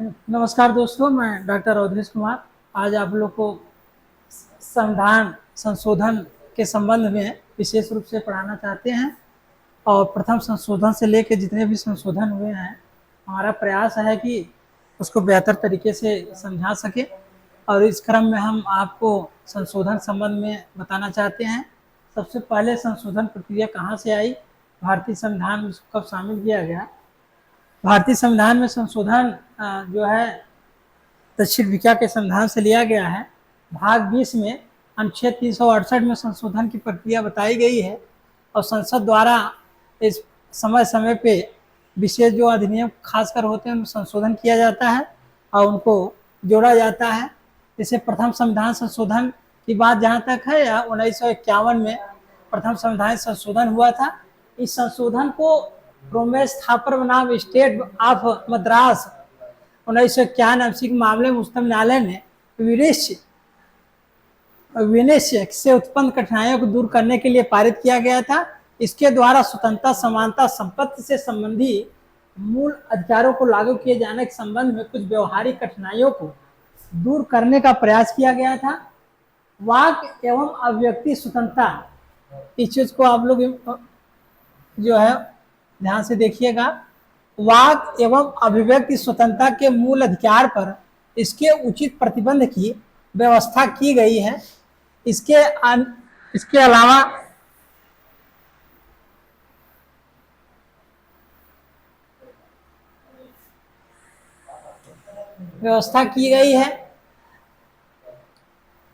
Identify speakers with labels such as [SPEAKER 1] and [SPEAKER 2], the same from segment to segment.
[SPEAKER 1] नमस्कार दोस्तों, मैं डॉक्टर अवधेश कुमार आज आप लोग को संविधान संशोधन के संबंध में विशेष रूप से पढ़ाना चाहते हैं। और प्रथम संशोधन से लेकर जितने भी संशोधन हुए हैं, हमारा प्रयास है कि उसको बेहतर तरीके से समझा सके। और इस क्रम में हम आपको संशोधन संबंध में बताना चाहते हैं। सबसे पहले संशोधन प्रक्रिया कहाँ से आई, भारतीय संविधान में कब शामिल किया गया। भारतीय संविधान में संशोधन जो है दक्षिण अफ्रीका के संविधान से लिया गया है। भाग 20 में अनुच्छेद 368 में संशोधन की प्रक्रिया बताई गई है और संसद द्वारा इस समय समय पे विशेष जो अधिनियम खासकर होते हैं उनमें संशोधन किया जाता है और उनको जोड़ा जाता है। जैसे प्रथम संविधान संशोधन की बात जहाँ तक है, 1951 में प्रथम संविधान संशोधन हुआ था। इस संशोधन को रोमेश थापर बनाम स्टेट ऑफ मद्रास 1991 के मामले में उच्चतम न्यायालय ने विनिश्चय से उत्पन्न कठिनाइयों को दूर करने के लिए पारित किया गया था। इसके द्वारा स्वतंत्रता, समानता, संपत्ति से संबंधी मूल अधिकारों को लागू किए जाने के संबंध में कुछ व्यवहारिक कठिनाइयों को दूर करने का प्रयास किया गया था। वाक एवं अभिव्यक्ति स्वतंत्रता, इस चीज को आप लोग जो है ध्यान से देखिएगा। वाक एवं अभिव्यक्ति स्वतंत्रता के मूल अधिकार पर इसके उचित प्रतिबंध की व्यवस्था की गई है। इसके अलावा व्यवस्था की गई है।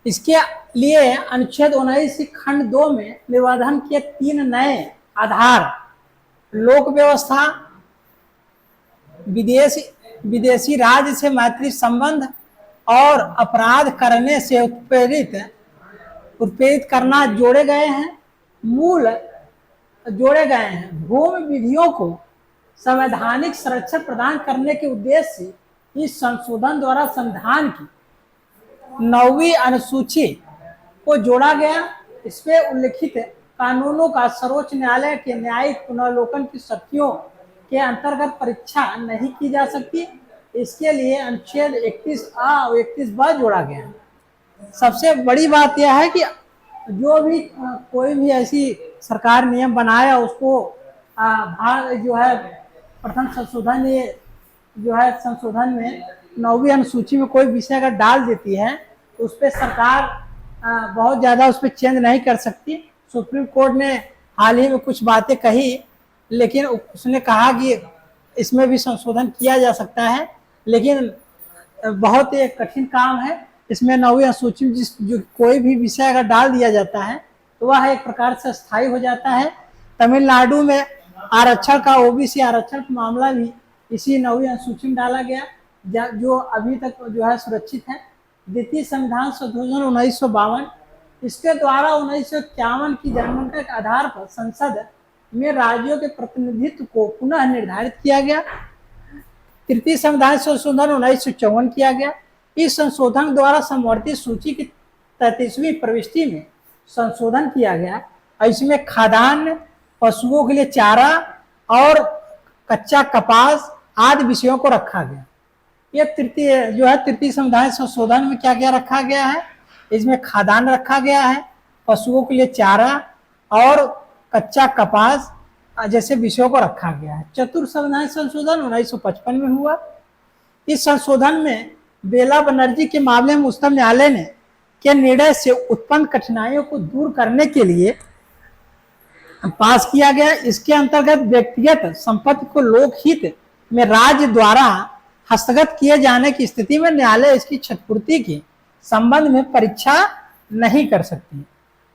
[SPEAKER 1] इसके लिए अनुच्छेद 19 खंड 2 में निबंधन के 3 नए आधार लोक व्यवस्था, विदेशी राज्य से मैत्री संबंध और अपराध करने से उत्प्रेरित करना जोड़े गए हैं। भूमि विधियों को संवैधानिक संरक्षण प्रदान करने के उद्देश्य से इस संशोधन द्वारा संविधान की 9वीं अनुसूची को जोड़ा गया। इसमें उल्लिखित कानूनों का सर्वोच्च न्यायालय के न्यायिक पुनर्लोकन की शक्तियों के अंतर्गत परीक्षा नहीं की जा सकती। इसके लिए अनुच्छेद 31A और 31B जोड़ा गया। सबसे बड़ी बात यह है कि जो भी कोई भी ऐसी सरकार नियम बनाया उसको भाग जो है प्रथम संशोधन, ये जो है संशोधन में 9वीं अनुसूची में कोई विषय अगर डाल देती है तो उस पर सरकार बहुत ज़्यादा उस पर चेंज नहीं कर सकती। सुप्रीम कोर्ट ने हाल ही में कुछ बातें कही, लेकिन उसने कहा कि इसमें भी संशोधन किया जा सकता है, लेकिन बहुत एक कठिन काम है। इसमें 9वीं अनुसूची में जो कोई भी विषय अगर डाल दिया जाता है तो वह एक प्रकार से स्थायी हो जाता है। तमिलनाडु में आरक्षण का, ओबीसी आरक्षण का मामला भी इसी 9वीं अनुसूची में डाला गया, जो अभी तक जो है सुरक्षित है। द्वितीय संविधान संशोधन 1952, इसके द्वारा 1951 की जनगणना के आधार पर संसद में राज्यों के प्रतिनिधित्व को पुनः निर्धारित किया गया। तृतीय संविधान संशोधन 1954 किया गया। इस संशोधन द्वारा समवर्ती सूची की 33वीं प्रविष्टि में संशोधन किया गया और इसमें खाद्यान्न, पशुओं के लिए चारा और कच्चा कपास आदि विषयों को रखा गया। ये तृतीय संविधान संशोधन में क्या क्या रखा गया है, इसमें खाद्यान्न रखा गया है, पशुओं के लिए चारा और कच्चा कपास जैसे विषयों को रखा गया है। चतुर्थ संविधान संशोधन 1955 में हुआ। इस संशोधन में बेला बनर्जी के मामले में उच्चतम न्यायालय ने के निर्णय से उत्पन्न कठिनाइयों को दूर करने के लिए पास किया गया। इसके अंतर्गत व्यक्तिगत संपत्ति को लोकहित में राज्य द्वारा हस्तगत किए जाने की स्थिति में न्यायालय इसकी क्षतिपूर्ति के संबंध में परीक्षा नहीं कर सकती।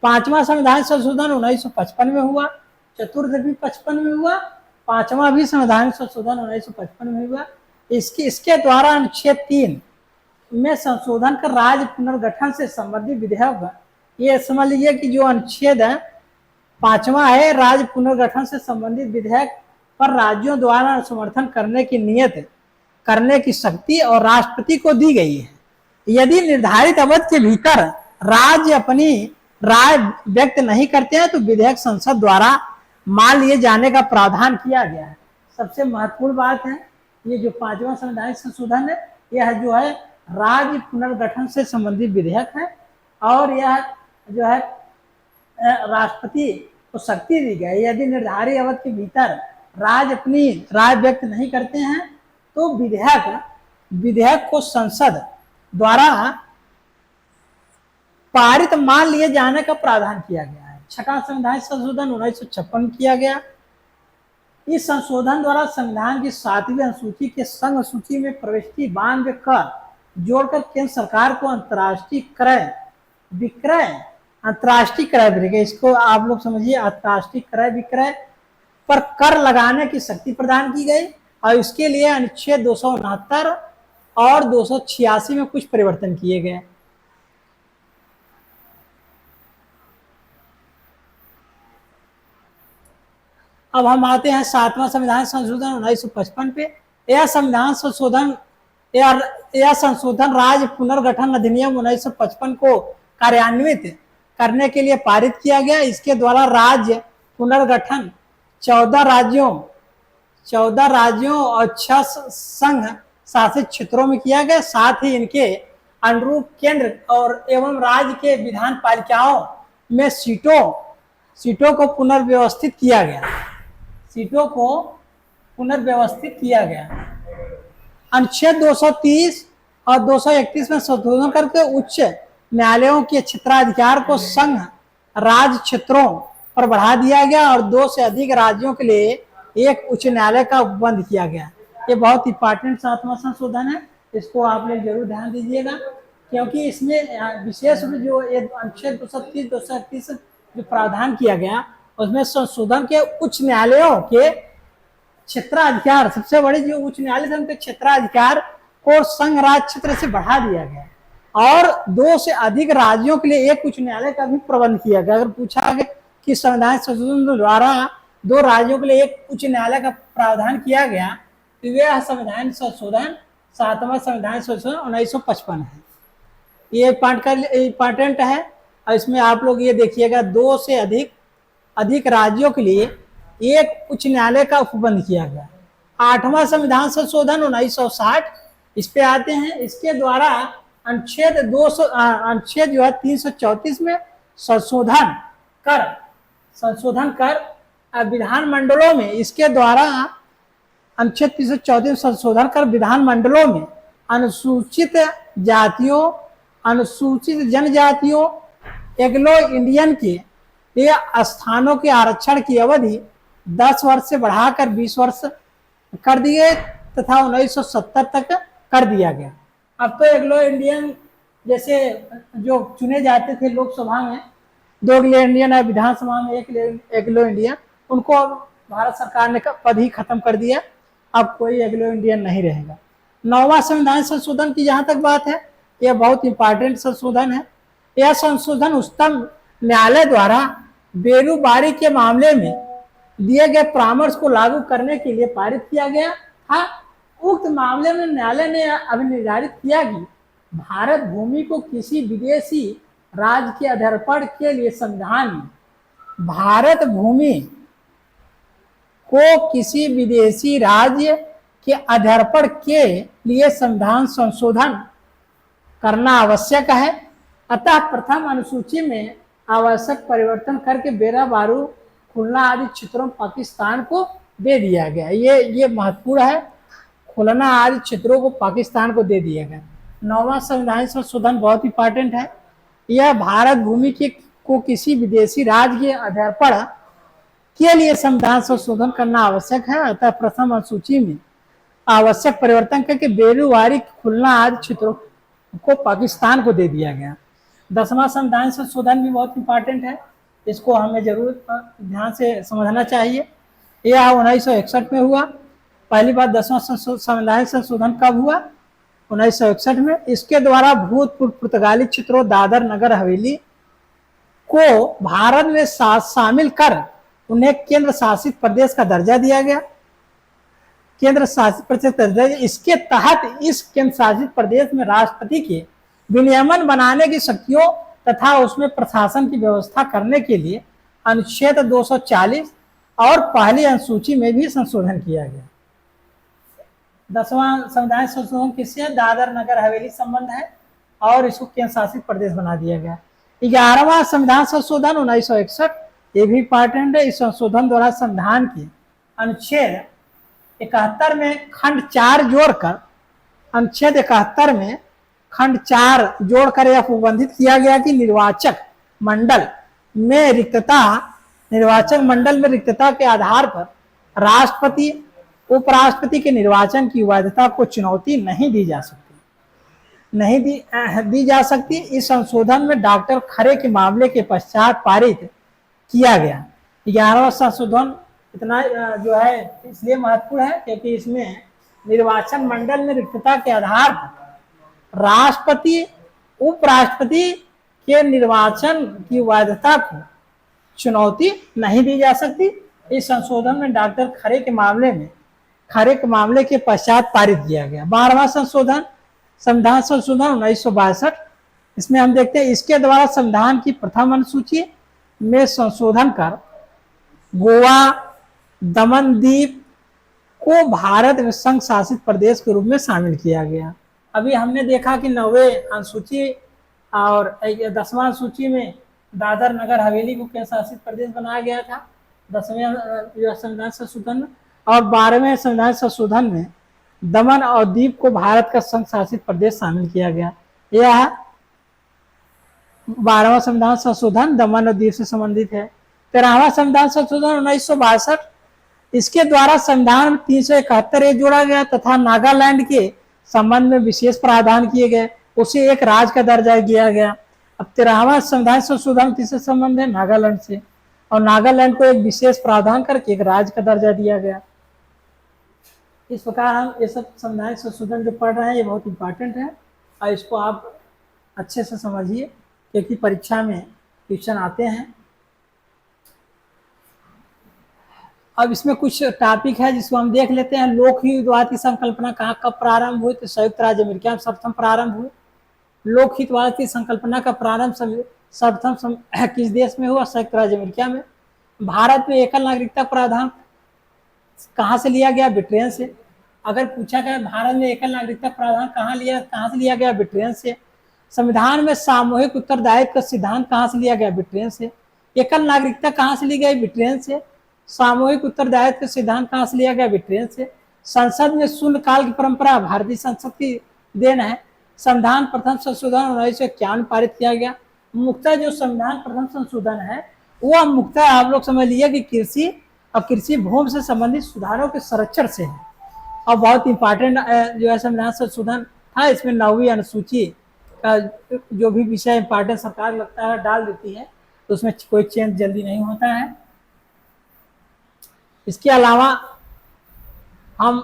[SPEAKER 1] पांचवा संविधान संशोधन 1955 में हुआ, चतुर्थ भी 55 में हुआ, पांचवा भी संविधान संशोधन 1955 में हुआ। इसके द्वारा अनुच्छेद 3 में संशोधन कर राज्य पुनर्गठन से संबंधित विधेयक, ये समझ लीजिए कि जो अनुच्छेद है 5वां है, राज्य पुनर्गठन से संबंधित विधेयक पर राज्यों द्वारा समर्थन करने की नियत करने की शक्ति और राष्ट्रपति को दी गई है। यदि निर्धारित अवधि के भीतर राज्य अपनी राय व्यक्त नहीं करते हैं तो विधेयक संसद द्वारा मान लिए जाने का प्रावधान किया गया है। सबसे महत्वपूर्ण बात है ये जो 5वां संवैधानिक संशोधन है, यह जो है राज्य पुनर्गठन से संबंधित विधेयक है, और यह जो है राष्ट्रपति को शक्ति दी गई, यदि निर्धारित अवधि के भीतर राज्य अपनी राय व्यक्त नहीं करते हैं तो विधेयक को संसद द्वारा पारित मान लिए जाने का प्रावधान किया गया है। छठा संवैधानिक संशोधन 1956 किया गया। इस संशोधन द्वारा संविधान की 7वीं अनुसूची के संघ सूची में प्रविष्टि 92 कर जोड़कर केंद्र सरकार को अंतर्राष्ट्रीय क्रय विक्रय, इसको आप लोग समझिए, अंतर्राष्ट्रीय क्रय विक्रय पर कर लगाने की शक्ति प्रदान की गई, और इसके लिए अनुच्छेद 269 और 286 में कुछ परिवर्तन किए गए। अब हम आते हैं 7वां संविधान संशोधन 1955 पे। यह संशोधन राज्य पुनर्गठन अधिनियम 1955 को कार्यान्वित करने के लिए पारित किया गया। इसके द्वारा राज्य पुनर्गठन 14 राज्यों और 6 संघ शासित क्षेत्रों में किया गया। साथ ही इनके अनुरूप केंद्र और एवं राज्य के विधान पालिकाओं में सीटों को पुनर्व्यवस्थित किया गया। अनुच्छेद 230 और 231 में संशोधन करके उच्च न्यायालयों के क्षेत्राधिकार को संघ राज्य क्षेत्रों पर बढ़ा दिया गया और 2 से अधिक राज्यों के लिए एक उच्च न्यायालय का उपबंध किया गया। ये बहुत इंपॉर्टेंट 7वां संशोधन है, इसको आप लोग जरूर ध्यान दीजिएगा, क्योंकि इसमें विशेष रूप जो अनुच्छेद 230 231 जो प्रावधान किया गया उसमें संशोधन के उच्च न्यायालयों के क्षेत्राधिकार, सबसे बड़ी जो उच्च न्यायालय थे उनके क्षेत्राधिकार को संघ राज्य क्षेत्र से बढ़ा दिया गया और 2 से अधिक राज्यों के लिए एक उच्च न्यायालय का भी प्रबंध किया गया। अगर पूछा गया कि संविधान संशोधन द्वारा 2 राज्यों के लिए एक उच्च न्यायालय का प्रावधान किया गया तो यह संविधान संशोधन 7वां संविधान संशोधन 1955 है। ये इंपॉर्टेंट है और इसमें आप लोग ये देखिएगा 2 से अधिक राज्यों के लिए एक उच्च न्यायालय का उपबंध किया गया। 8वां संविधान संशोधन 1960 इस पे आते हैं। इसके द्वारा अनुच्छेद जो है 334 में संशोधन कर विधानमंडलों में, इसके द्वारा अनुच्छेद 334 संशोधन कर विधानमंडलों में अनुसूचित जातियों, अनुसूचित जनजातियों, एग्लो इंडियन के लिए स्थानों के आरक्षण की अवधि 10 वर्ष से बढ़ाकर 20 वर्ष कर दिए तथा 1970 तक कर दिया गया। अब तो एग्लो इंडियन जैसे जो चुने जाते थे लोकसभा में, 2 एग्लो इंडियन है, विधानसभा में 1 एग्लो इंडियन, उनको अब भारत सरकार ने पद ही खत्म कर दिया, अब कोई एग्लो इंडियन नहीं रहेगा। 9वां संविधान संशोधन की जहां तक बात है, यह बहुत इंपॉर्टेंट संशोधन है। यह संशोधन उच्चतम न्यायालय द्वारा बेरोजगारी के मामले में दिए गए परामर्श को लागू करने के लिए पारित किया गया था। उक्त मामले में न्यायालय ने अभिनिर्धारित किया कि भारत भूमि को किसी विदेशी राज्य के अधिर्पण के लिए संविधान में भारत भूमि को किसी विदेशी राज्य के अधिर्पण के लिए संविधान संशोधन करना आवश्यक है। अतः प्रथम अनुसूची में आवश्यक परिवर्तन करके बेरा बारू, खुलना आदि क्षेत्रों पाकिस्तान को दे दिया गया। ये महत्वपूर्ण है, खुलना आदि क्षेत्रों को पाकिस्तान को दे दिया गया। 9वां संविधान संशोधन बहुत इंपॉर्टेंट है। यह भारत भूमि को किसी विदेशी राज्य के अधिर्पण के लिए संविधान संशोधन करना आवश्यक है। अतः प्रथम अनुसूची में आवश्यक परिवर्तन करके बेरुवारी, खुलना आदि क्षेत्रों को पाकिस्तान को दे दिया गया। 10वां संविधान संशोधन भी बहुत इंपॉर्टेंट है, इसको हमें जरूर ध्यान से समझना चाहिए। यह 1961 में हुआ। पहली बार 10वां संविधान संशोधन कब हुआ? 1961 में। इसके द्वारा भूतपूर्व पुर्तगाली क्षेत्रों दादर नगर हवेली को भारत में शामिल कर उन्हें केंद्र शासित प्रदेश का दर्जा दिया गया। केंद्र शासित प्रदेश दर्जा, इसके तहत इस केंद्र शासित प्रदेश में राष्ट्रपति के विनियमन बनाने की शक्तियों तथा उसमें प्रशासन की व्यवस्था करने के लिए अनुच्छेद 240 और पहली अनुसूची में भी संशोधन किया गया। 10वां संविधान संशोधन किससे? दादर नगर हवेली संबंध है और इसको केंद्र शासित प्रदेश बना दिया गया। 11वां संविधान संशोधन 1961, ये भी इंपॉर्टेंट है। इस संशोधन द्वारा संविधान के अनुच्छेद 71 में खंड 4 जोड़कर, अनुच्छेद 71 में खंड 4 जोड़कर यह प्रतिबंधित किया गया कि निर्वाचक मंडल में रिक्तता के आधार पर राष्ट्रपति उपराष्ट्रपति के निर्वाचन की वैधता को चुनौती नहीं दी जा सकती। इस संशोधन में डॉक्टर खरे के मामले के पश्चात पारित किया गया। 11वां संशोधन इतना जो है इसलिए महत्वपूर्ण है क्योंकि इसमें निर्वाचन मंडल में रिक्तता के आधार पर राष्ट्रपति उपराष्ट्रपति के निर्वाचन की वैधता को चुनौती नहीं दी जा सकती। इस संशोधन में डॉक्टर खरे के मामले के पश्चात पारित किया गया। 12वां संशोधन संविधान संशोधन 1962, इसमें हम देखते हैं इसके द्वारा संविधान की प्रथम अनुसूची में संशोधन कर गोवा दमन दीप को भारत में संघ शासित प्रदेश के रूप में शामिल किया गया। अभी हमने देखा कि 9वें अनुसूची और 10वां अनुसूची में दादर नगर हवेली को केंद्र शासित प्रदेश बनाया गया था 10वें संविधान संशोधन में, और 12वें संविधान संशोधन में दमन और दीप को भारत का संघ शासित प्रदेश शामिल किया गया। यह 12वां संविधान संशोधन दमन और दीप से संबंधित है। 13वां संविधान संशोधन 1962, इसके द्वारा संविधान में 371 जोड़ा गया तथा नागालैंड के संबंध में विशेष प्रावधान किए गए, उसे एक राज्य का दर्जा दिया गया। अब 13वां संविधान संशोधन किससे संबंध है? नागालैंड से, और नागालैंड को एक विशेष प्रावधान करके एक राज्य का दर्जा दिया गया। इस प्रकार हम ये सब संविधान संशोधन जो पढ़ रहे हैं ये बहुत इंपॉर्टेंट है और इसको आप अच्छे से समझिए क्योंकि परीक्षा में क्वेश्चन आते हैं। अब इसमें कुछ टॉपिक है जिसको हम देख लेते हैं। लोकहितवाद की संकल्पना कहाँ कब प्रारंभ हुई? तो संयुक्त राज्य अमेरिका में सर्वप्रथम प्रारंभ हुई। लोकहितवाद की संकल्पना का प्रारंभ सर्वप्रथम किस देश में हुआ? संयुक्त राज्य अमेरिका में। भारत में एकल नागरिकता प्रावधान कहाँ से लिया गया? ब्रिटेन से। अगर पूछा गया भारत में एकल नागरिकता प्रावधान कहाँ से लिया गया? ब्रिटेन से। संविधान में सामूहिक उत्तरदायित्व का सिद्धांत कहाँ से लिया गया? ब्रिटेन से। एकल नागरिकता कहाँ से ली गई? ब्रिटेन से। सामूहिक उत्तरदायित्व का सिद्धांत कहाँ से लिया गया? ब्रिटेन से। संसद में शून्यकाल की परंपरा भारतीय संसद की देन है। संविधान प्रथम संशोधन 1951 पारित किया गया। मुख्यतः जो संविधान प्रथम संशोधन है वो मुख्यतः आप लोग समझ लीजिए कि कृषि और कृषि भूमि से संबंधित सुधारों के संरक्षण से है और बहुत इंपॉर्टेंट जो है संविधान संशोधन था। इसमें 9वीं अनुसूची का जो भी विषय इंपॉर्टेंट सरकार लगता है डाल देती है तो उसमें कोई चेंज जल्दी नहीं होता है। इसके अलावा हम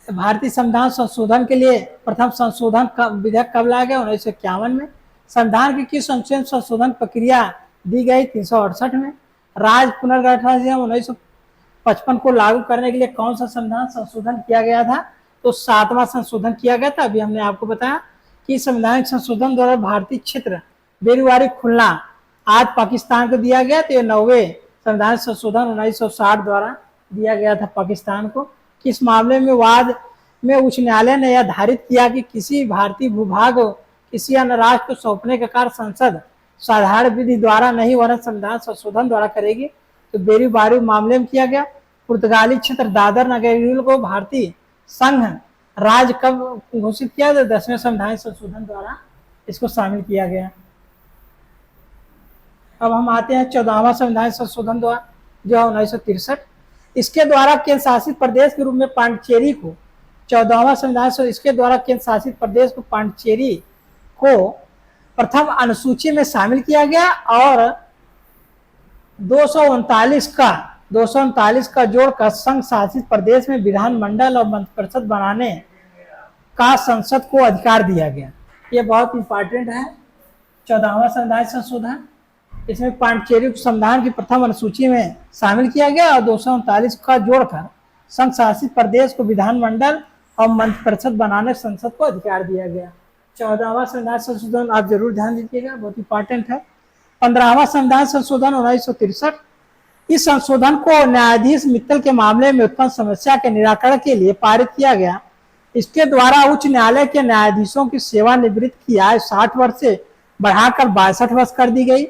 [SPEAKER 1] भारतीय संविधान संशोधन के लिए प्रथम संशोधन का विधेयक कब लाया गया? 1951 में। संविधान की किस संशोधन प्रक्रिया दी गई? 368 में। राज्य पुनर्गठन अधिनियम 1955 को लागू करने के लिए कौन सा संविधान संशोधन किया गया था? तो 7वां संशोधन किया गया था। अभी हमने आपको बताया कि संवैधानिक संशोधन द्वारा भारतीय क्षेत्र बेरुवारी खुलना आज पाकिस्तान को दिया गया। तो ये 9वें संविधान संशोधन 1960 द्वारा दिया गया था पाकिस्तान को। किस मामले में वाद में उच्च न्यायालय ने यह धारित किया कि किसी भारतीय भूभाग किसी अन्य राष्ट्र को सौंपने का कार्य संसद साधारण विधि द्वारा नहीं वरन संविधान संशोधन द्वारा करेगी? तो बेरुवारी मामले में किया गया। पुर्तगाली क्षेत्र दादर नगर को भारतीय संघ राज्य कब घोषित किया? तो 10वें संविधान संशोधन द्वारा इसको शामिल किया गया। अब हम आते हैं 14वां संविधान संशोधन द्वारा जो है 1963। इसके द्वारा केंद्र शासित प्रदेश के रूप में पांडिचेरी को 14वां संविधान इसके द्वारा केंद्र शासित प्रदेश को पांडिचेरी को प्रथम अनुसूची में शामिल किया गया और 239 का जोड़कर संघ शासित प्रदेश में विधानमंडल और मंत्रिपरिषद बनाने का संसद को अधिकार दिया गया। ये बहुत इंपॉर्टेंट है 14वां संविधान संशोधन। इसमें पांडिचेरी को संविधान की प्रथम अनुसूची में शामिल किया गया और 239 का जोड़कर संघ शासित प्रदेश को विधानमंडल और मंत्रिपरिषद बनाने संसद को अधिकार दिया गया। 14वां संविधान संशोधन आप जरूर ध्यान दीजिएगा, बहुत इंपॉर्टेंट है। 15वां संविधान संशोधन 1963। इस संशोधन को न्यायाधीश मित्तल के मामले में उत्पन्न समस्या के निराकरण के लिए पारित किया गया। इसके द्वारा उच्च न्यायालय के न्यायाधीशों की सेवानिवृत्त की आयु 60 वर्ष से बढ़ाकर 62 वर्ष कर दी गई।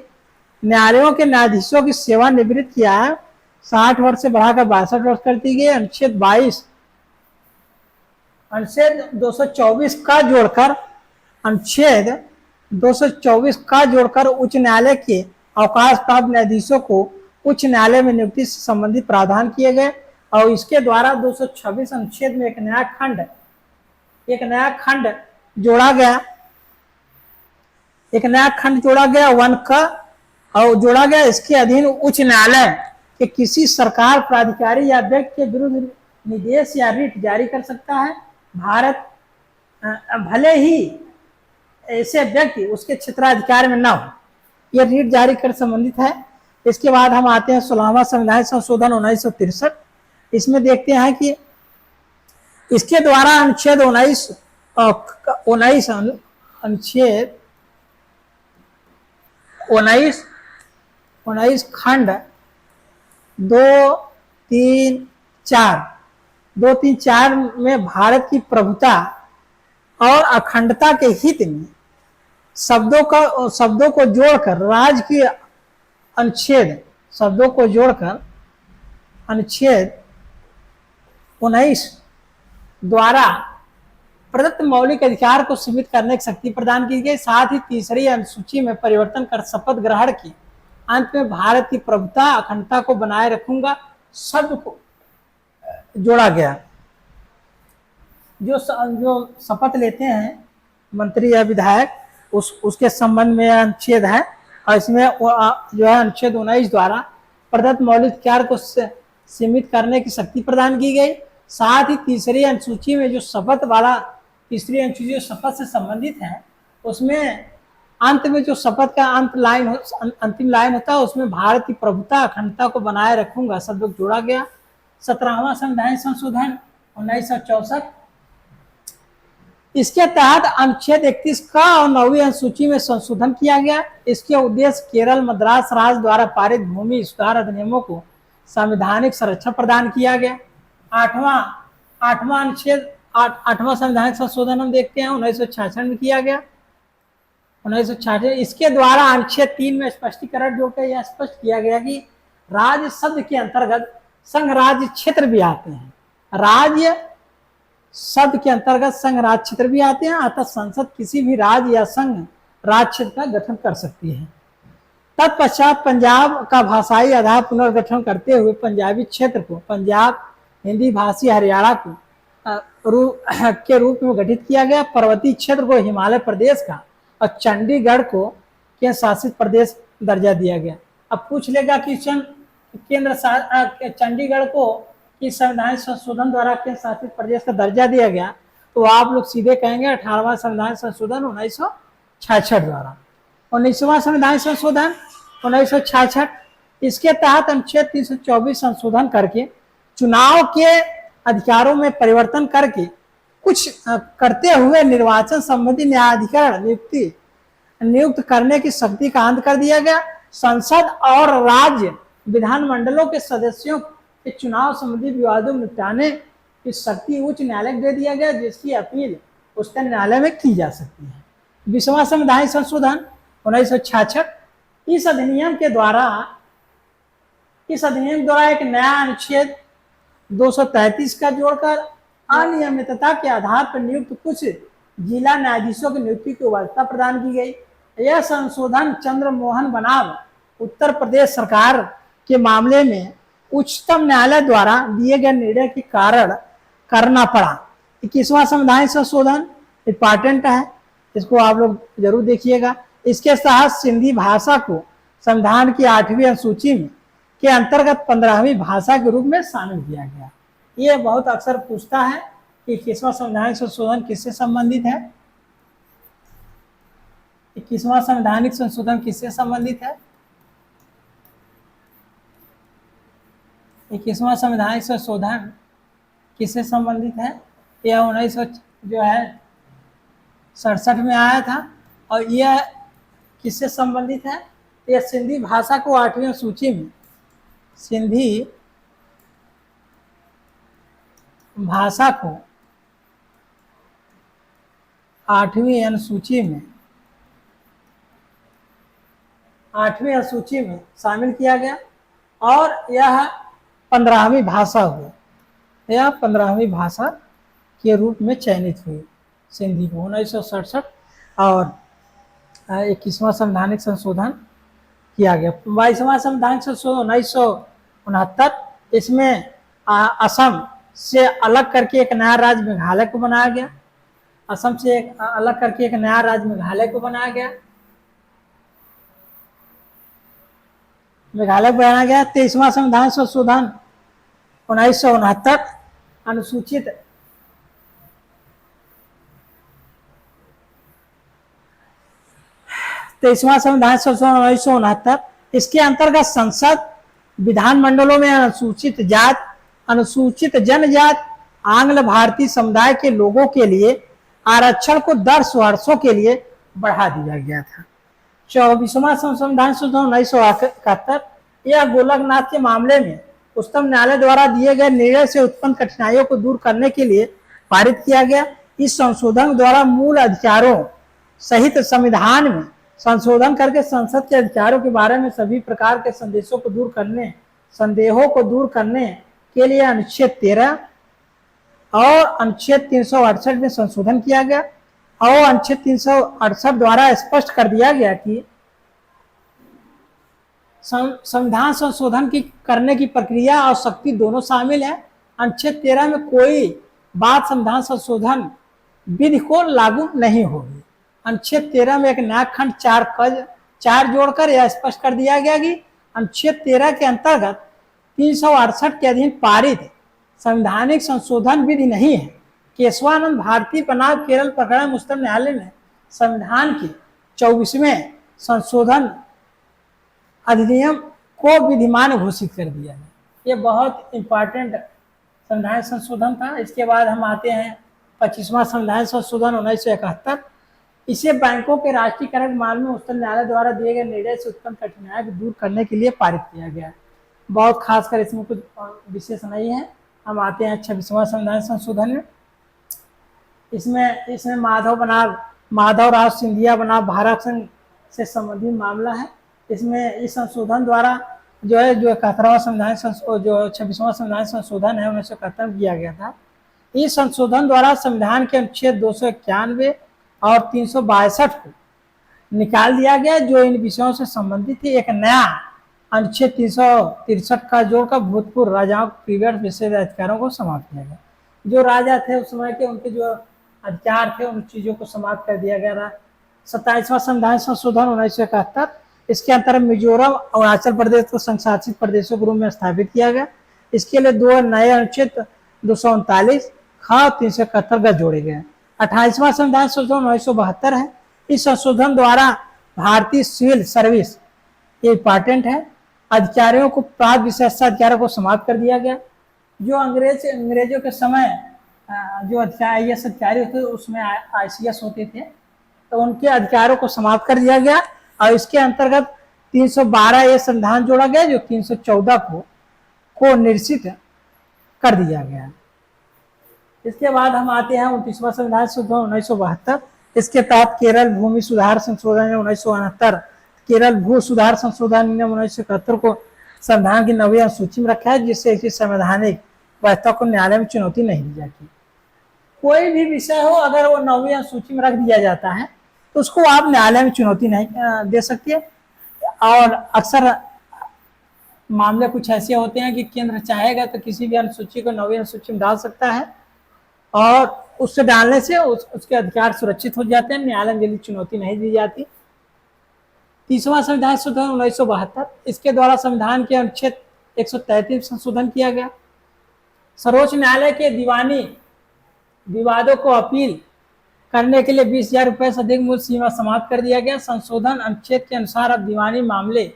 [SPEAKER 1] न्यायालयों के न्यायाधीशों की सेवानिवृत्त की आयु 60 वर्ष से बढ़ाकर 62 वर्ष कर दी गई। अनुच्छेद 224 का जोड़कर अनुच्छेद 224 का जोड़कर उच्च न्यायालय के अवकाश प्राप्त न्यायाधीशों को उच्च न्यायालय में नियुक्ति से संबंधित प्रावधान किए गए और इसके द्वारा 226 अनुच्छेद में एक नया खंड जोड़ा गया। एक नया खंड जोड़ा गया वन का और जोड़ा गया। इसके अधीन उच्च न्यायालय के किसी सरकार प्राधिकारी या व्यक्ति के विरुद्ध निर्देश या रिट जारी कर सकता है। भारत भले ही ऐसे व्यक्ति उसके क्षेत्राधिकार में न हो, यह रिट जारी कर संबंधित है। इसके बाद हम आते हैं 16वां संविधान संशोधन 1963। इसमें देखते हैं कि इसके द्वारा अनुच्छेद 19 खंड 2, 3, 4 में भारत की प्रभुता और अखंडता के हित में शब्दों को जोड़कर राज्य की अनुच्छेद 19 द्वारा प्रदत्त मौलिक अधिकार को सीमित करने की शक्ति प्रदान की गई। साथ ही तीसरी अनुसूची में परिवर्तन कर शपथ ग्रहण की अंत में भारत की प्रभुता अखंडता को बनाए रखूंगा शब्द को जोड़ा गया। जो शपथ लेते हैं मंत्री या विधायक उसके संबंध में अनुच्छेद है और इसमें जो है अनुच्छेद 19 द्वारा प्रदत्त मौलिक अधिकार को सीमित करने की शक्ति प्रदान की गई। साथ ही तीसरी अनुसूची में जो शपथ से संबंधित है उसमें अंत में जो शपथ का अंतिम लाइन होता है उसमें भारत की प्रभुता अखंडता को बनाए रखूंगा शब्द जोड़ा गया। 17वां संविधान संशोधन 1964। इसके तहत अनुच्छेद 31 का और 9वीं अनुसूची में संशोधन किया गया। इसके उद्देश्य केरल मद्रास राज्य द्वारा पारित भूमि सुधार अधिनियमों को संवैधानिक संरक्षण प्रदान किया गया। 8वां संविधान संशोधन हम देखते हैं 1966 में किया गया। 1966 इसके द्वारा अनुच्छेद 3 में स्पष्टीकरण जोड़कर यह स्पष्ट किया गया कि राज्य शब्द के अंतर्गत संघ राज्य क्षेत्र भी आते हैं। राज्य शब्द के अंतर्गत संघ राज्य क्षेत्र भी आते हैं। अतः संसद किसी भी राज्य या संघ राज्य क्षेत्र का गठन कर सकती है। तत्पश्चात पंजाब का भाषाई आधार पुनर्गठन करते हुए पंजाबी क्षेत्र को पंजाब हिंदी भाषी हरियाणा को के रूप में गठित किया गया। पर्वतीय क्षेत्र को हिमालय प्रदेश का और चंडीगढ़ को केंद्र शासित प्रदेश दर्जा दिया गया। अब पूछ लेगा कि चंडीगढ़ को किस संविधान संशोधन द्वारा केंद्र शासित प्रदेश का दर्जा दिया गया, तो आप लोग सीधे कहेंगे 18वां संविधान संशोधन 1966 द्वारा। 19वां संविधान संशोधन 1966 इसके तहत अनुच्छेद 324 संशोधन करके चुनाव के अधिकारों में परिवर्तन करके कुछ करते हुए निर्वाचन संबंधी न्यायाधिकरण नियुक्त करने की शक्ति का अंत कर दिया गया। संसद और राज्य विधानमंडलों के सदस्यों के चुनाव संबंधी विवादों में निपटाने की शक्ति उच्च न्यायालय को दे दिया गया, जिसकी अपील उच्च न्यायालय में की जा सकती है। 20वां संविधान संशोधन 1966 इस अधिनियम द्वारा एक नया अनुच्छेद 233 का जोड़कर अनियमितता के आधार पर नियुक्त कुछ जिला न्यायाधीशों की नियुक्ति की वैधता प्रदान की गई। यह संशोधन चंद्र मोहन बनाम उत्तर प्रदेश सरकार के मामले में उच्चतम न्यायालय द्वारा दिए गए निर्णय के कारण करना पड़ा। 21वां संविधान संशोधन इंपॉर्टेंट है, इसको आप लोग जरूर देखिएगा। इसके तहत सिंधी भाषा को संविधान की 8वीं अनुसूची में के अंतर्गत 15वीं भाषा के रूप में शामिल किया गया। ये बहुत अक्सर पूछता है कि 21वां संविधानिक संशोधन किससे संबंधित है। 21वां संवैधानिक संशोधन किससे संबंधित है? 21वां संवैधानिक संशोधन किससे संबंधित है? यह 1967 में आया था और यह किससे संबंधित है? यह सिंधी भाषा को 8वीं सूची में सिंधी भाषा को 8वीं अनुसूची में शामिल किया गया और यह 15वीं भाषा हुई, यह 15वीं भाषा के रूप में चयनित हुई सिंधी को 1967। और 21वां संवैधानिक संशोधन किया गया। 22वां संवैधानिक संशोधन 1969, इसमें असम से अलग करके एक नया राज्य मेघालय को बनाया गया। असम से अलग करके एक नया राज्य मेघालय को बनाया गया, मेघालय को बनाया गया। 23वां संविधान संशोधन 1969, अनुसूचित 23वां संविधान संशोधन 1969, इसके अंतर्गत संसद विधानमंडलों में अनुसूचित जात, अनुसूचित जनजाति, आंग्ल भारतीय समुदाय के लोगों के लिए आरक्षण को 10 वर्षों के लिए बढ़ा दिया गया था। 24वां संविधान संशोधन 1971, यह गोलकनाथ के मामले में उच्चतम न्यायालय द्वारा दिए गए निर्णय से उत्पन्न कठिनाइयों को दूर करने के लिए पारित किया गया। इस संशोधन द्वारा मूल अधिकारों सहित संविधान में संशोधन करके संसद के अधिकारों के बारे में सभी प्रकार के संदेहों को दूर करने के लिए अनुच्छेद 13 और अनुच्छेद 368 में संशोधन किया गया। और अनुच्छेद 368 द्वारा स्पष्ट कर दिया गया कि संविधान संशोधन की करने की प्रक्रिया और शक्ति दोनों शामिल है। अनुच्छेद 13 में कोई बात संविधान संशोधन विधि को लागू नहीं होगी। अनुच्छेद 13 में एक नया खंड 4 जोड़कर यह स्पष्ट कर दिया गया कि अनुच्छेद 13 के अंतर्गत 368 के अधीन पारित संवैधानिक संशोधन विधि नहीं है। केशवानंद भारती बनाम केरल प्रकरण में उच्चतम न्यायालय ने संविधान के 24वें संशोधन अधिनियम को विधिमान घोषित कर दिया है। ये बहुत इंपॉर्टेंट संविधान संशोधन था। इसके बाद हम आते हैं 25वां संविधान संशोधन 1971। इसे बैंकों के राष्ट्रीयकरण मामले में उच्चतम न्यायालय द्वारा दिए गए निर्णय से उत्पन्न कठिनाइयों को दूर करने के लिए पारित किया गया। बहुत खासकर इसमें कुछ विशेष नहीं है। हम आते हैं 26वां संविधान संशोधन में। इसमें माधव राव सिंधिया बनाम भारत संघ से संबंधित मामला है। इसमें इस संशोधन द्वारा जो 71वां संविधान जो 26वां संविधान संशोधन है 1971 किया गया था। इस संशोधन द्वारा संविधान के अनुच्छेद 291 और 362 को निकाल दिया गया, जो इन विषयों से संबंधित थी। एक नया अनुच्छेद 363 का जोड़कर भूतपूर्व राजाओं के पीरियड विशेष अधिकारों को समाप्त किया गया। जो राजा थे उस समय के, उनके जो अधिकार थे उन चीजों को समाप्त कर दिया गया था। 27वां संविधान संशोधन 1971, इसके अंतर्गत मिजोरम और अरुणाचल प्रदेश को संघ शासित प्रदेशों के रूप में स्थापित किया गया। इसके लिए 2 नए अनुच्छेद 239 और 371 का जोड़े गए। 28वां संविधान संशोधन 1972 है। इस संशोधन द्वारा भारतीय सिविल सर्विस, ये इंपॉर्टेंट है, अधिकारियों को प्राप्त विशेषाधिकारों को समाप्त कर दिया गया। जो अंग्रेजों के समय जो IAS अधिकारी होते थे उसमें ICS होते थे, तो उनके अधिकारों को समाप्त कर दिया गया। और इसके अंतर्गत 312 ये संविधान जोड़ा गया, जो 314 को निरसित कर दिया गया। इसके बाद हम आते हैं 29वां संविधान संशोधन 1972। इसके तहत केरल भूमि सुधार संशोधन 1969, केरल भू सुधार संशोधन 1971 को संविधान की 9वीं अनुसूची में रखा है, जिससे इसकी संवैधानिक व्यवस्था को न्यायालय में चुनौती नहीं दी जाती। कोई भी विषय हो, अगर वो 9वीं अनुसूची में रख दिया जाता है तो उसको आप न्यायालय में चुनौती नहीं दे सकते। और अक्सर मामले कुछ ऐसे होते हैं कि केंद्र चाहेगा तो किसी भी अनुसूची को 9वीं अनुसूची में डाल सकता है, और उससे डालने से उसके अधिकार सुरक्षित हो जाते हैं, न्यायालय में जल्दी चुनौती नहीं दी जाती। 30वां संविधान संशोधन 1972, इसके द्वारा संविधान के अनुच्छेद 133 संशोधन किया गया। सर्वोच्च न्यायालय के दीवानी विवादों को अपील करने के लिए 20,000 रुपये से अधिक मूल्य सीमा समाप्त कर दिया गया। संशोधन अनुच्छेद के अनुसार अब दीवानी मामले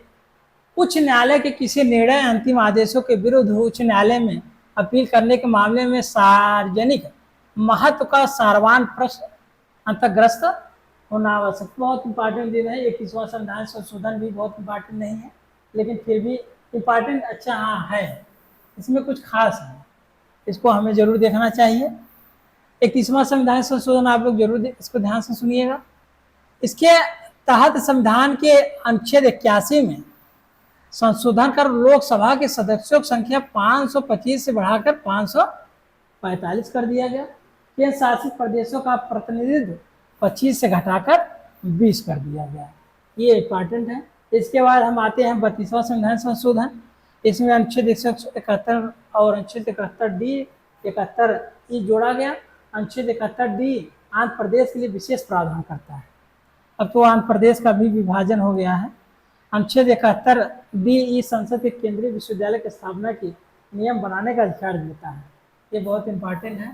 [SPEAKER 1] उच्च न्यायालय के किसी निर्णय अंतिम आदेशों के विरुद्ध उच्च न्यायालय में अपील करने के मामले में सार्वजनिक महत्व का सारवान प्रश्न अंतर्ग्रस्त होना आवश्यक। बहुत इंपॉर्टेंट दिन है। 21वां संविधान संशोधन भी बहुत इंपॉर्टेंट नहीं है, लेकिन फिर भी इंपॉर्टेंट अच्छा हाँ है, इसमें कुछ खास है, इसको हमें जरूर देखना चाहिए। 31वां संविधान संशोधन आप लोग जरूर इसको ध्यान से सुनिएगा। इसके तहत संविधान के अनुच्छेद 81 में संशोधन कर लोकसभा के सदस्यों की संख्या 525 से बढ़ाकर 545 कर दिया गया। केंद्र शासित प्रदेशों का प्रतिनिधित्व 25 से घटाकर 20 कर दिया गया। ये इंपॉर्टेंट है। इसके बाद हम आते हैं 32वां संविधान संशोधन। इसमें अनुच्छेद 171 और अनुच्छेद 71D 71E जोड़ा गया। अनुच्छेद 71D आंध्र प्रदेश के लिए विशेष प्रावधान करता है। अब तो आंध्र प्रदेश का भी विभाजन हो गया है। अनुच्छेद 71D संसद के केंद्रीय विश्वविद्यालय की स्थापना की नियम बनाने का अधिकार देता है। ये बहुत इंपॉर्टेंट है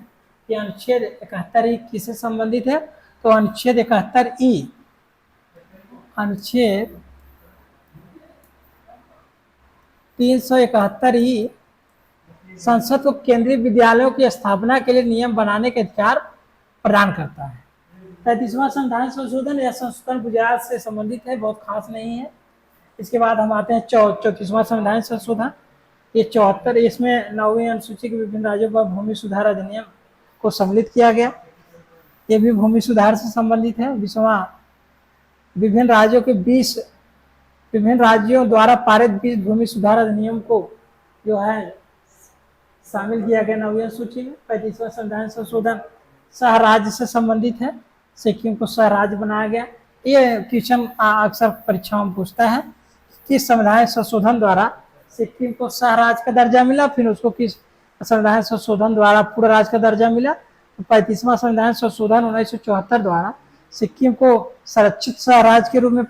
[SPEAKER 1] कि अनुच्छेद 71E किससे संबंधित है। तो अनुच्छेद 71E अनुच्छेद 371E संसद को केंद्रीय विद्यालयों की स्थापना के लिए नियम बनाने के अधिकार प्रदान करता है। 35वां संविधान संशोधन या संशोधन गुजरात से संबंधित है, बहुत खास नहीं है। इसके बाद हम आते हैं 34वां संविधान संशोधन। ये 74, इसमें 9वीं अनुसूची के विभिन्न राज्यों पर भूमि सुधार अधिनियम को सम्मिलित किया गया। ये भी भूमि सुधार से संबंधित है। 20वां विभिन्न राज्यों द्वारा पारित 20 भूमि सुधार अधिनियम को जो है शामिल किया गया 9वीं अनुसूची में। 35वां संविधान संशोधन सह राज्य से संबंधित है। सिक्किम को सह राज्य बनाया गया। ये क्वेश्चन अक्सर परीक्षाओं में पूछता है किस संविधान संशोधन द्वारा सिक्किम को सह राज्य का दर्जा मिला, फिर उसको किस संविधान संशोधन द्वारा पूर्ण राज्य का दर्जा मिला। तो 35वां संविधान संशोधन 1974 द्वारा सिक्किम को संरक्षित सह राज्य के रूप में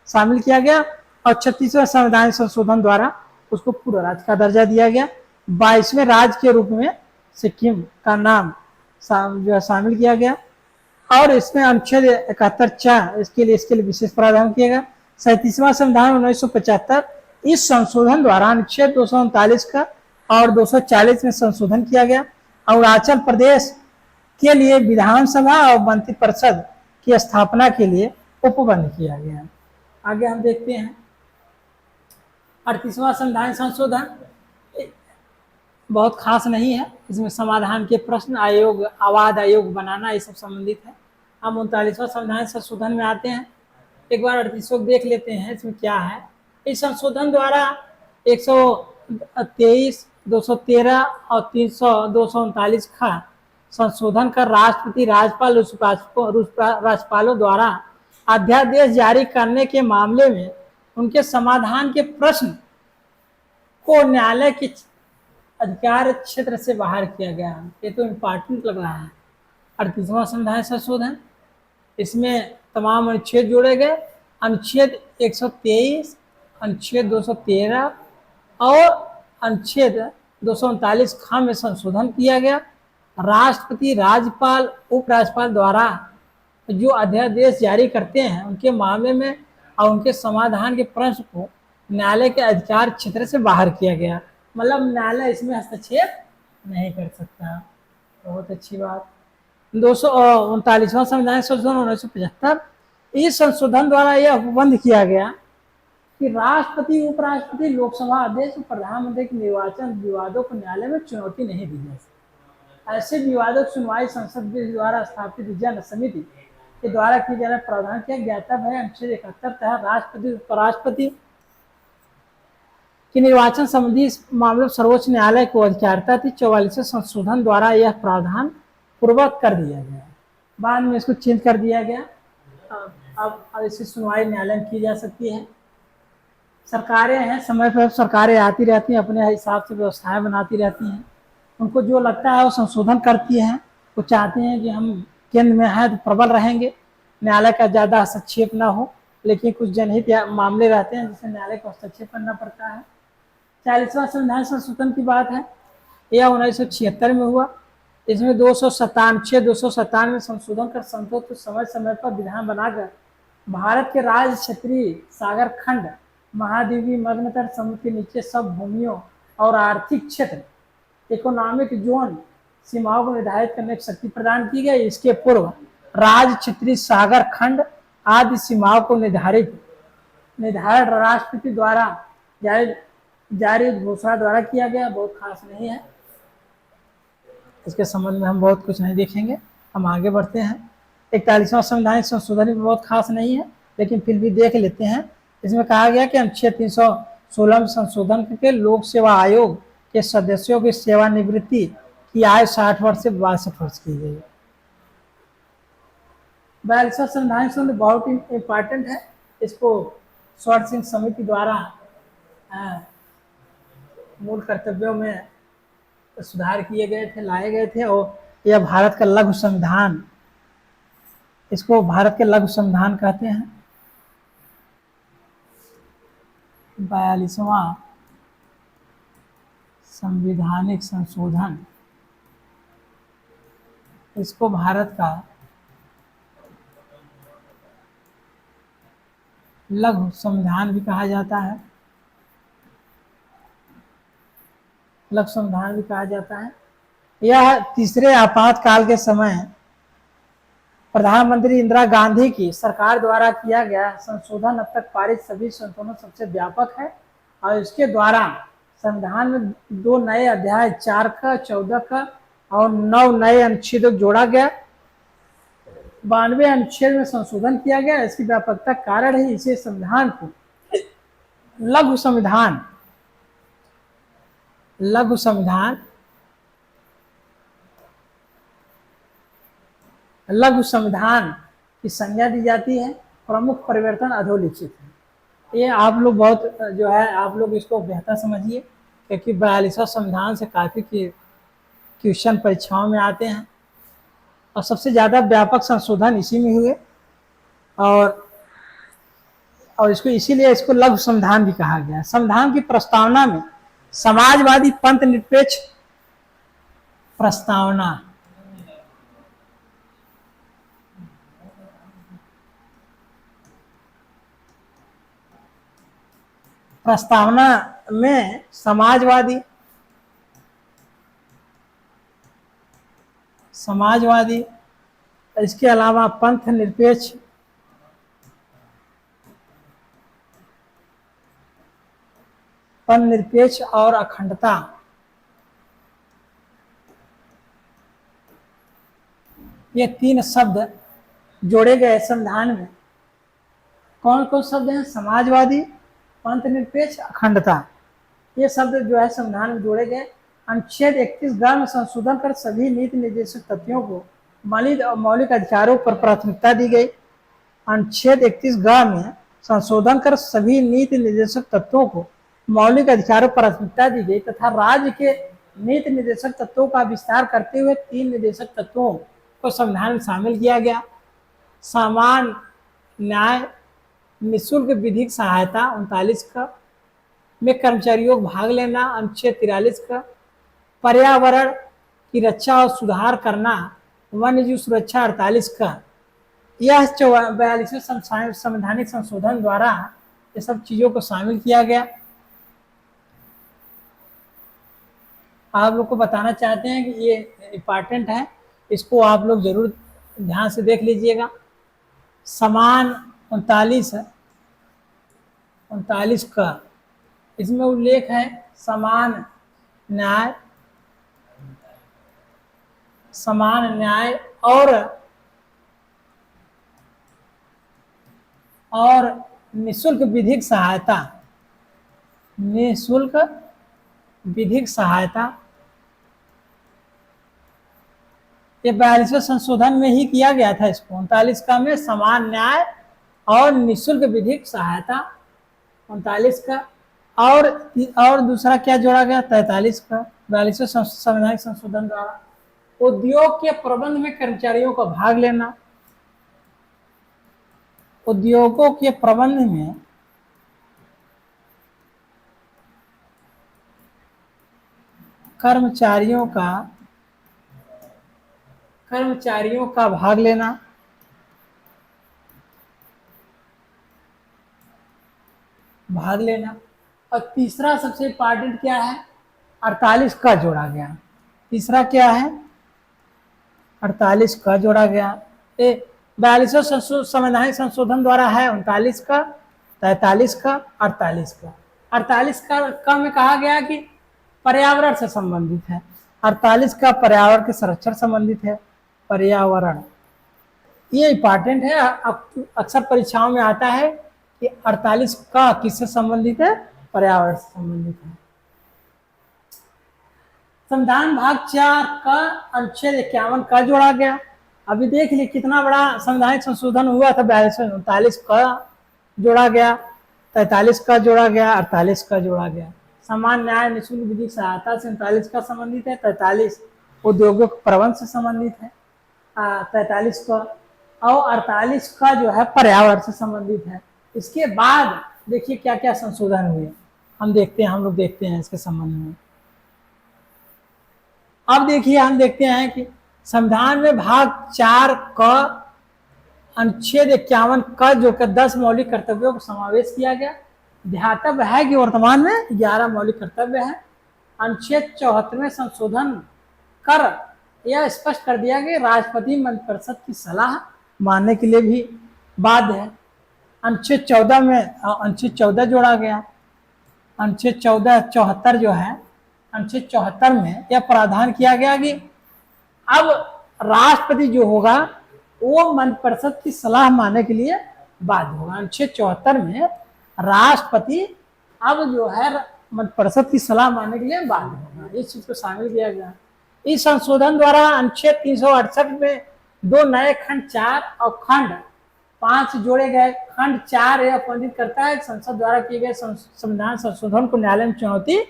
[SPEAKER 1] शामिल किया गया और 36वां संविधान संशोधन द्वारा उसको पूर्ण राज्य का दर्जा दिया गया। 22वें राज्य के रूप में सिक्किम का नाम जो शामिल किया गया। और इसमें अनुच्छेद 71(4) इसके लिए विशेष प्रावधान किया गया। 37वां संविधान 1975 इस संशोधन द्वारा अनुच्छेद 239 का और 240 में संशोधन किया गया। अरुणाचल प्रदेश के लिए विधानसभा और मंत्रिपरिषद की स्थापना के लिए उपबंध किया गया। आगे हम देखते हैं 38वां संविधान संशोधन। बहुत खास नहीं है, इसमें समाधान के प्रश्न आयोग, अवाध आयोग बनाना ये सब संबंधित है। हम 39वां संविधान संशोधन में आते हैं। एक बार 38 देख लेते हैं इसमें क्या है। इस संशोधन द्वारा 123, 213 और 239 का संशोधन कर राष्ट्रपति, राज्यपाल, राज्यपालों द्वारा अध्यादेश जारी करने के मामले में उनके समाधान के प्रश्न को न्यायालय के अधिकार क्षेत्र से बाहर किया गया। ये तो इम्पोर्टेंट लग रहा है। 38वां संविधान संशोधन, इसमें तमाम अनुच्छेद जोड़े गए। अनुच्छेद 123, अनुच्छेद 213 और अनुच्छेद 239 ख में संशोधन किया गया। राष्ट्रपति, राज्यपाल, उपराज्यपाल द्वारा जो अध्यादेश जारी करते हैं उनके मामले में और उनके समाधान के प्रश्न को न्यायालय के अधिकार क्षेत्र से बाहर किया गया। मतलब न्यायालय इसमें हस्तक्षेप नहीं कर सकता। बहुत अच्छी बात। 239वां संविधान संशोधन 1975 इस संशोधन द्वारा यह उपबंध किया गया कि राष्ट्रपति, उपराष्ट्रपति, लोकसभा अध्यक्ष और प्रधानमंत्री के निर्वाचन विवादों को न्यायालय में चुनौती नहीं दी जा सकती। ऐसे विवादों की सुनवाई संसद द्वारा स्थापित जन समिति के द्वारा किए जाने प्रावधान किया गया है। अनुच्छेद 71 तहत राष्ट्रपति, उपराष्ट्रपति कि निर्वाचन संबंधी मामलों सर्वोच्च न्यायालय को अधिकारिता थी। 44वें संशोधन द्वारा यह प्रावधान पूर्वक कर दिया गया। बाद में इसको चेंज कर दिया गया। अब इसकी सुनवाई न्यायालय में की जा सकती है। सरकारें हैं, समय पर सरकारें आती रहती हैं, अपने हिसाब से व्यवस्थाएं बनाती रहती हैं। उनको जो लगता है वो संशोधन करती हैं। वो चाहते हैं कि हम केंद्र में हैं तो प्रबल रहेंगे, न्यायालय का ज़्यादा हस्तक्षेप ना हो, लेकिन कुछ जनहित मामले रहते हैं जिससे न्यायालय को हस्तक्षेप करना पड़ता है। 40वां संविधान संशोधन की बात है, यह 1976 में हुआ। इसमें 297 में संशोधन कर संसद को समय समय पर विधान बनाकर भारत के राज्य, क्षेत्रीय, सागर खंड, महाद्वीपीय, मध्यम समुद्र के नीचे सब भूमियों और आर्थिक क्षेत्र, इकोनॉमिक जोन सीमाओं को निर्धारित करने की शक्ति प्रदान की गई। इसके पूर्व राज्य, क्षेत्रीय, सागर खंड आदि सीमाओं को निर्धारण राष्ट्रपति द्वारा जारी घोषणा द्वारा किया गया। बहुत खास नहीं है। इसके संबंध में हम बहुत कुछ नहीं देखेंगे, हम आगे बढ़ते हैं। 41वां संवैधानिक संशोधन भी बहुत खास नहीं है, लेकिन फिर भी देख लेते हैं। इसमें कहा गया कि अनुच्छेद 316 में संशोधन करके लोक सेवा आयोग के सदस्यों की सेवानिवृत्ति की आयु 60 वर्ष से 62 वर्ष की गई। 42वां संवैधानिक संशोधन बहुत इंपॉर्टेंट है। इसको स्वर्ण सिंह समिति द्वारा मूल कर्तव्यों में सुधार किए गए थे, लाए गए थे, और यह भारत का लघु संविधान, इसको भारत के लघु संविधान कहते हैं। 42वां संवैधानिक संशोधन, इसको भारत का लघु संविधान भी कहा जाता है, लघु संविधान भी कहा जाता है। यह तीसरे आपातकाल के समय प्रधानमंत्री इंदिरा गांधी की सरकार द्वारा किया गया संशोधन अब तक पारित सभी संशोधन सबसे व्यापक है, और इसके द्वारा संविधान में 2 नए अध्याय 4 का 14 का और 9 नए अनुच्छेद जोड़ा गया। 92 अनुच्छेद में संशोधन किया गया। इसकी व्यापकता कारण ही इसे संविधान को लघु संविधान लघु संविधान की संज्ञा दी जाती है। प्रमुख परिवर्तन अधोलिखित है। ये आप लोग बहुत जो है, आप लोग इसको बेहतर समझिए, क्योंकि 42वां संविधान से काफ़ी क्वेश्चन परीक्षाओं में आते हैं, और सबसे ज़्यादा व्यापक संशोधन इसी में हुए, और इसको इसीलिए इसको लघु संविधान भी कहा गया। संविधान की प्रस्तावना में समाजवादी पंथ निरपेक्ष प्रस्तावना में समाजवादी इसके अलावा पंथ निरपेक्ष और अखंडता, ये 3 शब्द जोड़े गए संविधान में। कौन कौन शब्द हैं? समाजवादी, पंथ निरपेक्ष, अखंडता। ये शब्द जो है संविधान में जोड़े गए। अनुच्छेद 31 में संशोधन कर सभी नीति निर्देशक तथ्यों को मौलिक अधिकारों पर प्राथमिकता दी गई। अनुच्छेद 31 में संशोधन कर सभी नीति निर्देशक तत्वों को मौलिक अधिकारों पर प्राथमिकता दी गई तथा राज्य के नीति निर्देशक तत्वों का विस्तार करते हुए 3 निर्देशक तत्वों को संविधान में शामिल किया गया। समान न्याय, निःशुल्क विधिक सहायता 39 का में कर्मचारियों को भाग लेना, अनुच्छेद 43 का पर्यावरण की रक्षा और सुधार करना, वन्य जीव सुरक्षा 48 का। यह 42वें संवैधानिक संशोधन द्वारा ये सब चीजों को शामिल किया गया। आप लोग को बताना चाहते हैं कि ये इम्पॉर्टेंट है, इसको आप लोग जरूर ध्यान से देख लीजिएगा। समान 39 का इसमें उल्लेख है समान न्याय और निःशुल्क विधिक सहायता ये 42वें संशोधन में ही किया गया था। इसको 39 का में समान न्याय और निःशुल्क विधिक सहायता 39 का, और दूसरा क्या जोड़ा गया? 43 का 42वें संवैधानिक संशोधन द्वारा उद्योग के प्रबंध में कर्मचारियों का भाग लेना। उद्योगों के प्रबंध में कर्मचारियों का भाग लेना। और तीसरा सबसे इम्पोर्टेंट क्या है? 48 का जोड़ा गया। तीसरा क्या है? 48 का जोड़ा गया। 42वें संवैधानिक संशोधन द्वारा है 39 का, 43 का, 48 का। 48 का में कहा गया कि पर्यावरण से संबंधित है। 48 का पर्यावरण के संरक्षण संबंधित है, पर्यावरण। ये इंपॉर्टेंट है, अक्सर परीक्षाओं में आता है कि 48 का किससे संबंधित है, पर्यावरण से संबंधित है। संविधान भाग 4 का अनुच्छेद 51 का जोड़ा गया। अभी देख लीजिए कितना बड़ा संवैधानिक संशोधन हुआ था। 4239 का जोड़ा गया, 43 का जोड़ा गया, 48 का जोड़ा गया। समान न्याय निःशुल्क विधिक सहायता से 39 का संबंधित है, 43 औद्योगिक प्रबंध से संबंधित है, 43 का, और 48 का जो है पर्यावरण से संबंधित है। इसके बाद देखिए क्या क्या संशोधन हुए, हम लोग देखते हैं इसके संबंध में। अब देखिए हम देखते हैं कि संविधान में भाग 4 का अनुच्छेद 51 का जो कि 10 मौलिक कर्तव्यों को समावेश किया गया। ध्यातव्य है कि वर्तमान में 11 मौलिक कर्तव्य है। अनुच्छेद 74 में संशोधन कर यह स्पष्ट कर दिया गया राष्ट्रपति मंत्रिपरिषद की सलाह मानने के लिए भी बाध्य है। अनुच्छेद 14 में अनुच्छेद 14 जोड़ा गया। अनुच्छेद 74 जो है, अनुच्छेद 74 में यह प्रावधान किया गया कि अब राष्ट्रपति जो होगा वो मंत्रिपरिषद की सलाह मानने के लिए बाध्य होगा। अनुच्छेद 74 में राष्ट्रपति अब जो है मंत्रिपरिषद की सलाह मानने के लिए बाध्य होगा। इस चीज को शामिल किया गया। इस संशोधन द्वारा अनुच्छेद 368 में 2 नए खंड 4 और खंड 5 जोड़े गए। खंड 4 यह अपॉइंट करता है संसद द्वारा किए गए संविधान संशोधन को न्यायालय में चुनौती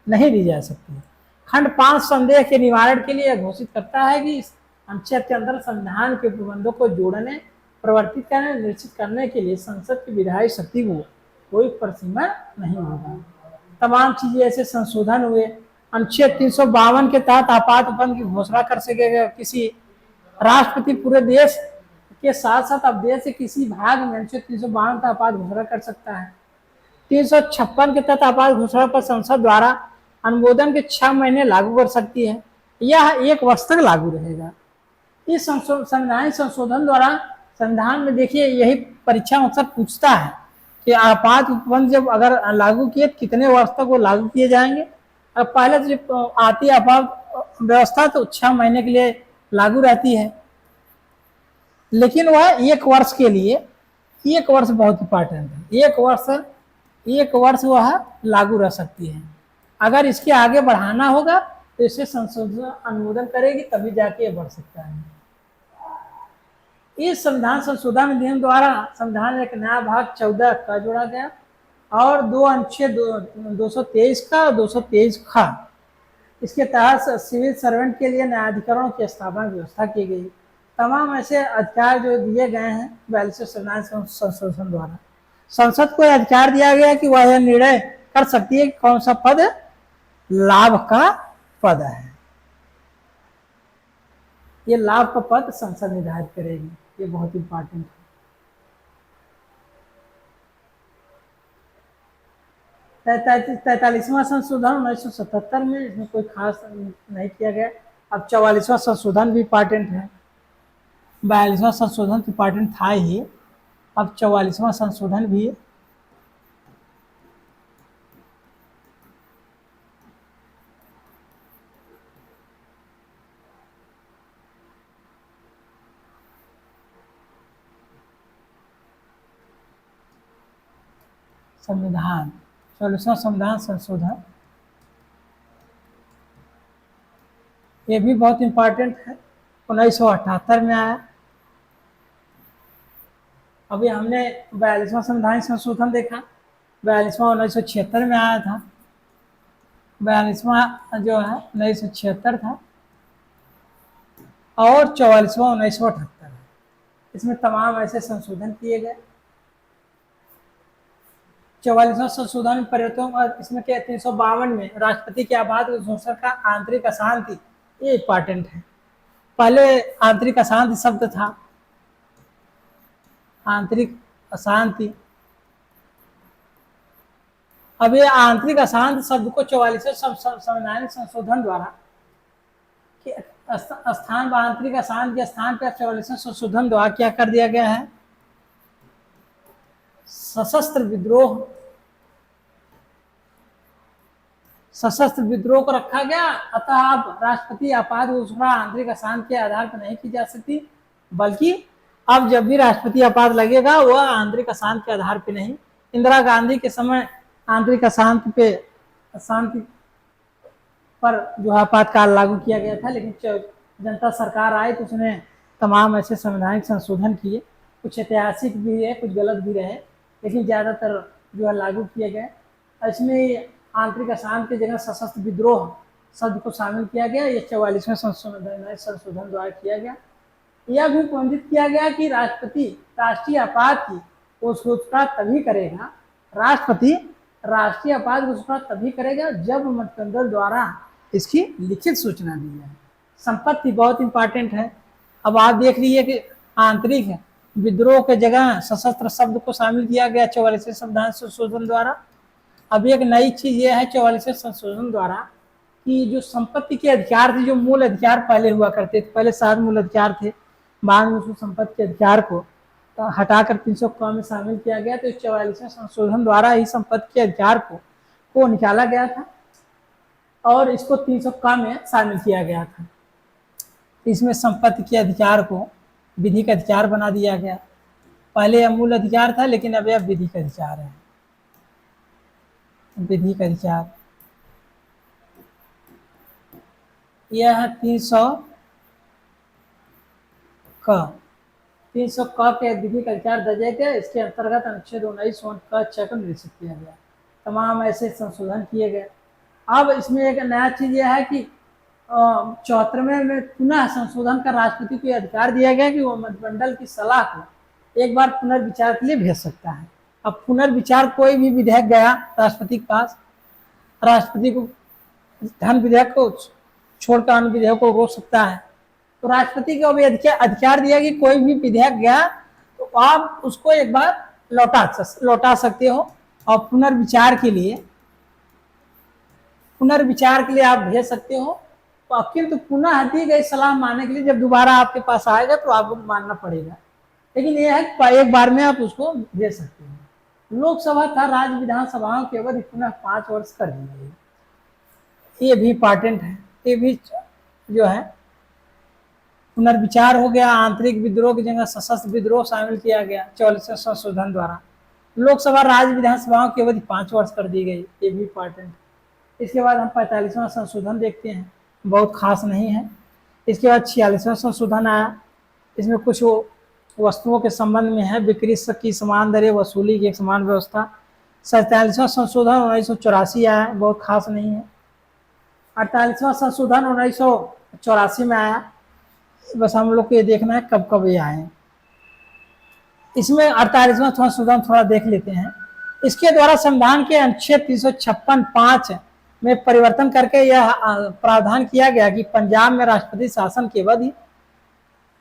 [SPEAKER 1] नहीं दी जा सकती। खंड 5 संदेह के निवारण के लिए घोषित करता है कि इस अनुच्छेद के अंदर संविधान के प्रबंधों को जोड़ने, प्रवर्तित करने, निश्चित करने के लिए संसद की विधायी शक्ति को कोई परिसीमा नहीं होगा। तमाम चीजें ऐसे संशोधन हुए। अनुच्छेद 352 के तहत आपात उपबंध की घोषणा कर सकेगा किसी राष्ट्रपति पूरे देश के साथ साथ अब देश के किसी भाग में अनुच्छेद 352 का आपात घोषणा कर सकता है। 356 के तहत आपात घोषणा पर संसद द्वारा अनुमोदन के 6 महीने लागू कर सकती है। यह 1 वर्ष तक लागू रहेगा। इस संवैधानिक संशोधन द्वारा संविधान में देखिए यही परीक्षा अक्सर पूछता है कि आपात उपबंध जब अगर लागू किए तो कितने वर्ष तक वो लागू किए जाएंगे। अब पहले तो जब आती आपात व्यवस्था तो 6 महीने के लिए लागू रहती है, लेकिन वह 1 वर्ष के लिए, 1 वर्ष बहुत इंपॉर्टेंट है, 1 वर्ष वह लागू रह सकती है। अगर इसके आगे बढ़ाना होगा तो इसे संशोधन अनुमोदन करेगी तभी जाके ये बढ़ सकता है। इस संविधान संशोधन अधिनियम द्वारा संविधान में एक नया भाग 14 का जोड़ा गया और 2 अनुच्छेद 223 का और 223 का। इसके तहत सिविल सर्वेंट के लिए न्यायाधिकरणों की स्थापना व्यवस्था की गई। तमाम ऐसे अधिकार जो दिए गए हैं 42वें संविधान संशोधन द्वारा संसद को अधिकार दिया गया कि वह यह निर्णय कर सकती है कि कौन सा पद लाभ का पद है। ये लाभ का पद संसद निर्धारित करेगी। ये बहुत इंपॉर्टेंट है। 43वां संशोधन 1977 में, इसमें कोई खास नहीं किया गया। अब 44वां संशोधन भी इंपॉर्टेंट है। 42वां संशोधन इंपॉर्टेंट था ही, अब 44वां संशोधन भी संविधान 44वां संविधान संशोधन ये भी बहुत इंपॉर्टेंट है। 1978 में आया। अभी हमने 42वां संविधान संशोधन देखा। 42वां 1976 में आया था। 42वां जो है 1976 था और 44वां 1978 है। इसमें तमाम ऐसे संशोधन किए गए। 44वां संशोधन परिवर्तन इसमें क्या 352 में राष्ट्रपति के आपात घोषणा का आंतरिक अशांति, ये इंपॉर्टेंट है। पहले आंतरिक अशांति शब्द था, आंतरिक अशांति। अब ये आंतरिक अशांति शब्द को 44वें संवैधानिक संशोधन द्वारा स्थान आंतरिक अशांति के स्थान पर 44वें संशोधन द्वारा क्या कर दिया गया है, सशस्त्र विद्रोह, सशस्त्र विद्रोह को रखा गया, अतः अब राष्ट्रपति आपात घोषणा आंतरिक अशांति के आधार पर नहीं की जा सकती, बल्कि अब जब भी राष्ट्रपति आपात लगेगा वह आंतरिक अशांति के आधार पर नहीं। इंदिरा गांधी के समय आंतरिक अशांति पर जो आपातकाल लागू किया गया था, लेकिन जनता सरकार आई तो उसने तमाम ऐसे संवैधानिक संशोधन किए, कुछ ऐतिहासिक भी है, कुछ गलत भी रहे, लेकिन ज़्यादातर जो है लागू किए गए। इसमें आंतरिक अशांति की जगह सशस्त्र विद्रोह शब्द को शामिल किया गया। ये 44वें संशोधन द्वारा किया गया। यह भी प्रबंधित किया गया कि राष्ट्रपति राष्ट्रीय आपात की घोषणा तभी करेगा, राष्ट्रपति राष्ट्रीय आपात घोषणा तभी करेगा जब मंत्रिमंडल द्वारा इसकी लिखित सूचना दी जाए। संपत्ति बहुत इंपॉर्टेंट है। अब आप देख लीजिए कि आंतरिक विद्रोह के जगह सशस्त्र शब्द को शामिल किया गया 44वें संविधान संशोधन द्वारा। अब एक नई चीज ये है 44वें संशोधन द्वारा कि जो संपत्ति के अधिकार थे, जो मूल अधिकार पहले हुआ करते थे, पहले 7 मूल अधिकार थे, बाद में उसको संपत्ति के अधिकार को तो हटाकर 300 में शामिल किया गया। तो 44वें संशोधन द्वारा ही संपत्ति के अधिकार को निकाला गया था और इसको 300 में शामिल किया गया था। इसमें संपत्ति के अधिकार को विधिक अधिकार बना दिया गया। पहले यह मूल अधिकार था, लेकिन अब यह विधिक अधिकार है। विधिक अधिकार यह 300 के विधिक अधिकार दर्जे के इसके अंतर्गत अनुच्छेद 19 का 6 को निरीक्षित किया गया। तमाम ऐसे संशोधन किए गए। अब इसमें एक नया चीज यह है कि 74वें में पुनः संशोधन का राष्ट्रपति को अधिकार दिया गया कि वो मंत्रिमंडल की सलाह को एक बार पुनर्विचार के लिए भेज सकता है। अब पुनर्विचार कोई भी विधेयक गया राष्ट्रपति के पास, राष्ट्रपति को धन विधेयक को छोड़कर अन्य विधेयक को रोक सकता है। तो राष्ट्रपति को भी अधिकार दिया कि कोई भी विधेयक गया तो आप उसको एक बार लौटा सकते हो और पुनर्विचार के लिए आप भेज सकते हो। किंतु पुनः दी गई सलाह मानने के लिए जब दोबारा आपके पास आएगा तो आपको मानना पड़ेगा, लेकिन यह है एक बार में आप उसको भेज सकते हो। लोकसभा था राज्य विधानसभाओं की अवधि पुनः 5 वर्ष कर दी गई। ये भी इंपॉर्टेंट है। ये भी जो है पुनर्विचार हो गया। आंतरिक विद्रोह की जगह सशस्त्र विद्रोह शामिल किया गया 44वें संशोधन द्वारा। लोकसभा राज्य विधानसभाओं की अवधि 5 वर्ष कर दी गई। ये भी इंपॉर्टेंट। इसके बाद हम 45वां संशोधन देखते हैं, बहुत खास नहीं है। इसके बाद 46वां संशोधन आया। इसमें कुछ वस्तुओं के संबंध में है, बिक्री की समान दरें, वसूली की एक समान व्यवस्था। 47वां संशोधन 1984 आया, बहुत खास नहीं है। 48वां संशोधन 1984 में आया। बस हम लोग को ये देखना है कब कब ये आए। इसमें 48वां संशोधन थोड़ा देख लेते हैं। इसके द्वारा संविधान के अनुच्छेद 356(5) में परिवर्तन करके यह प्रावधान किया गया कि पंजाब में राष्ट्रपति शासन की अवधि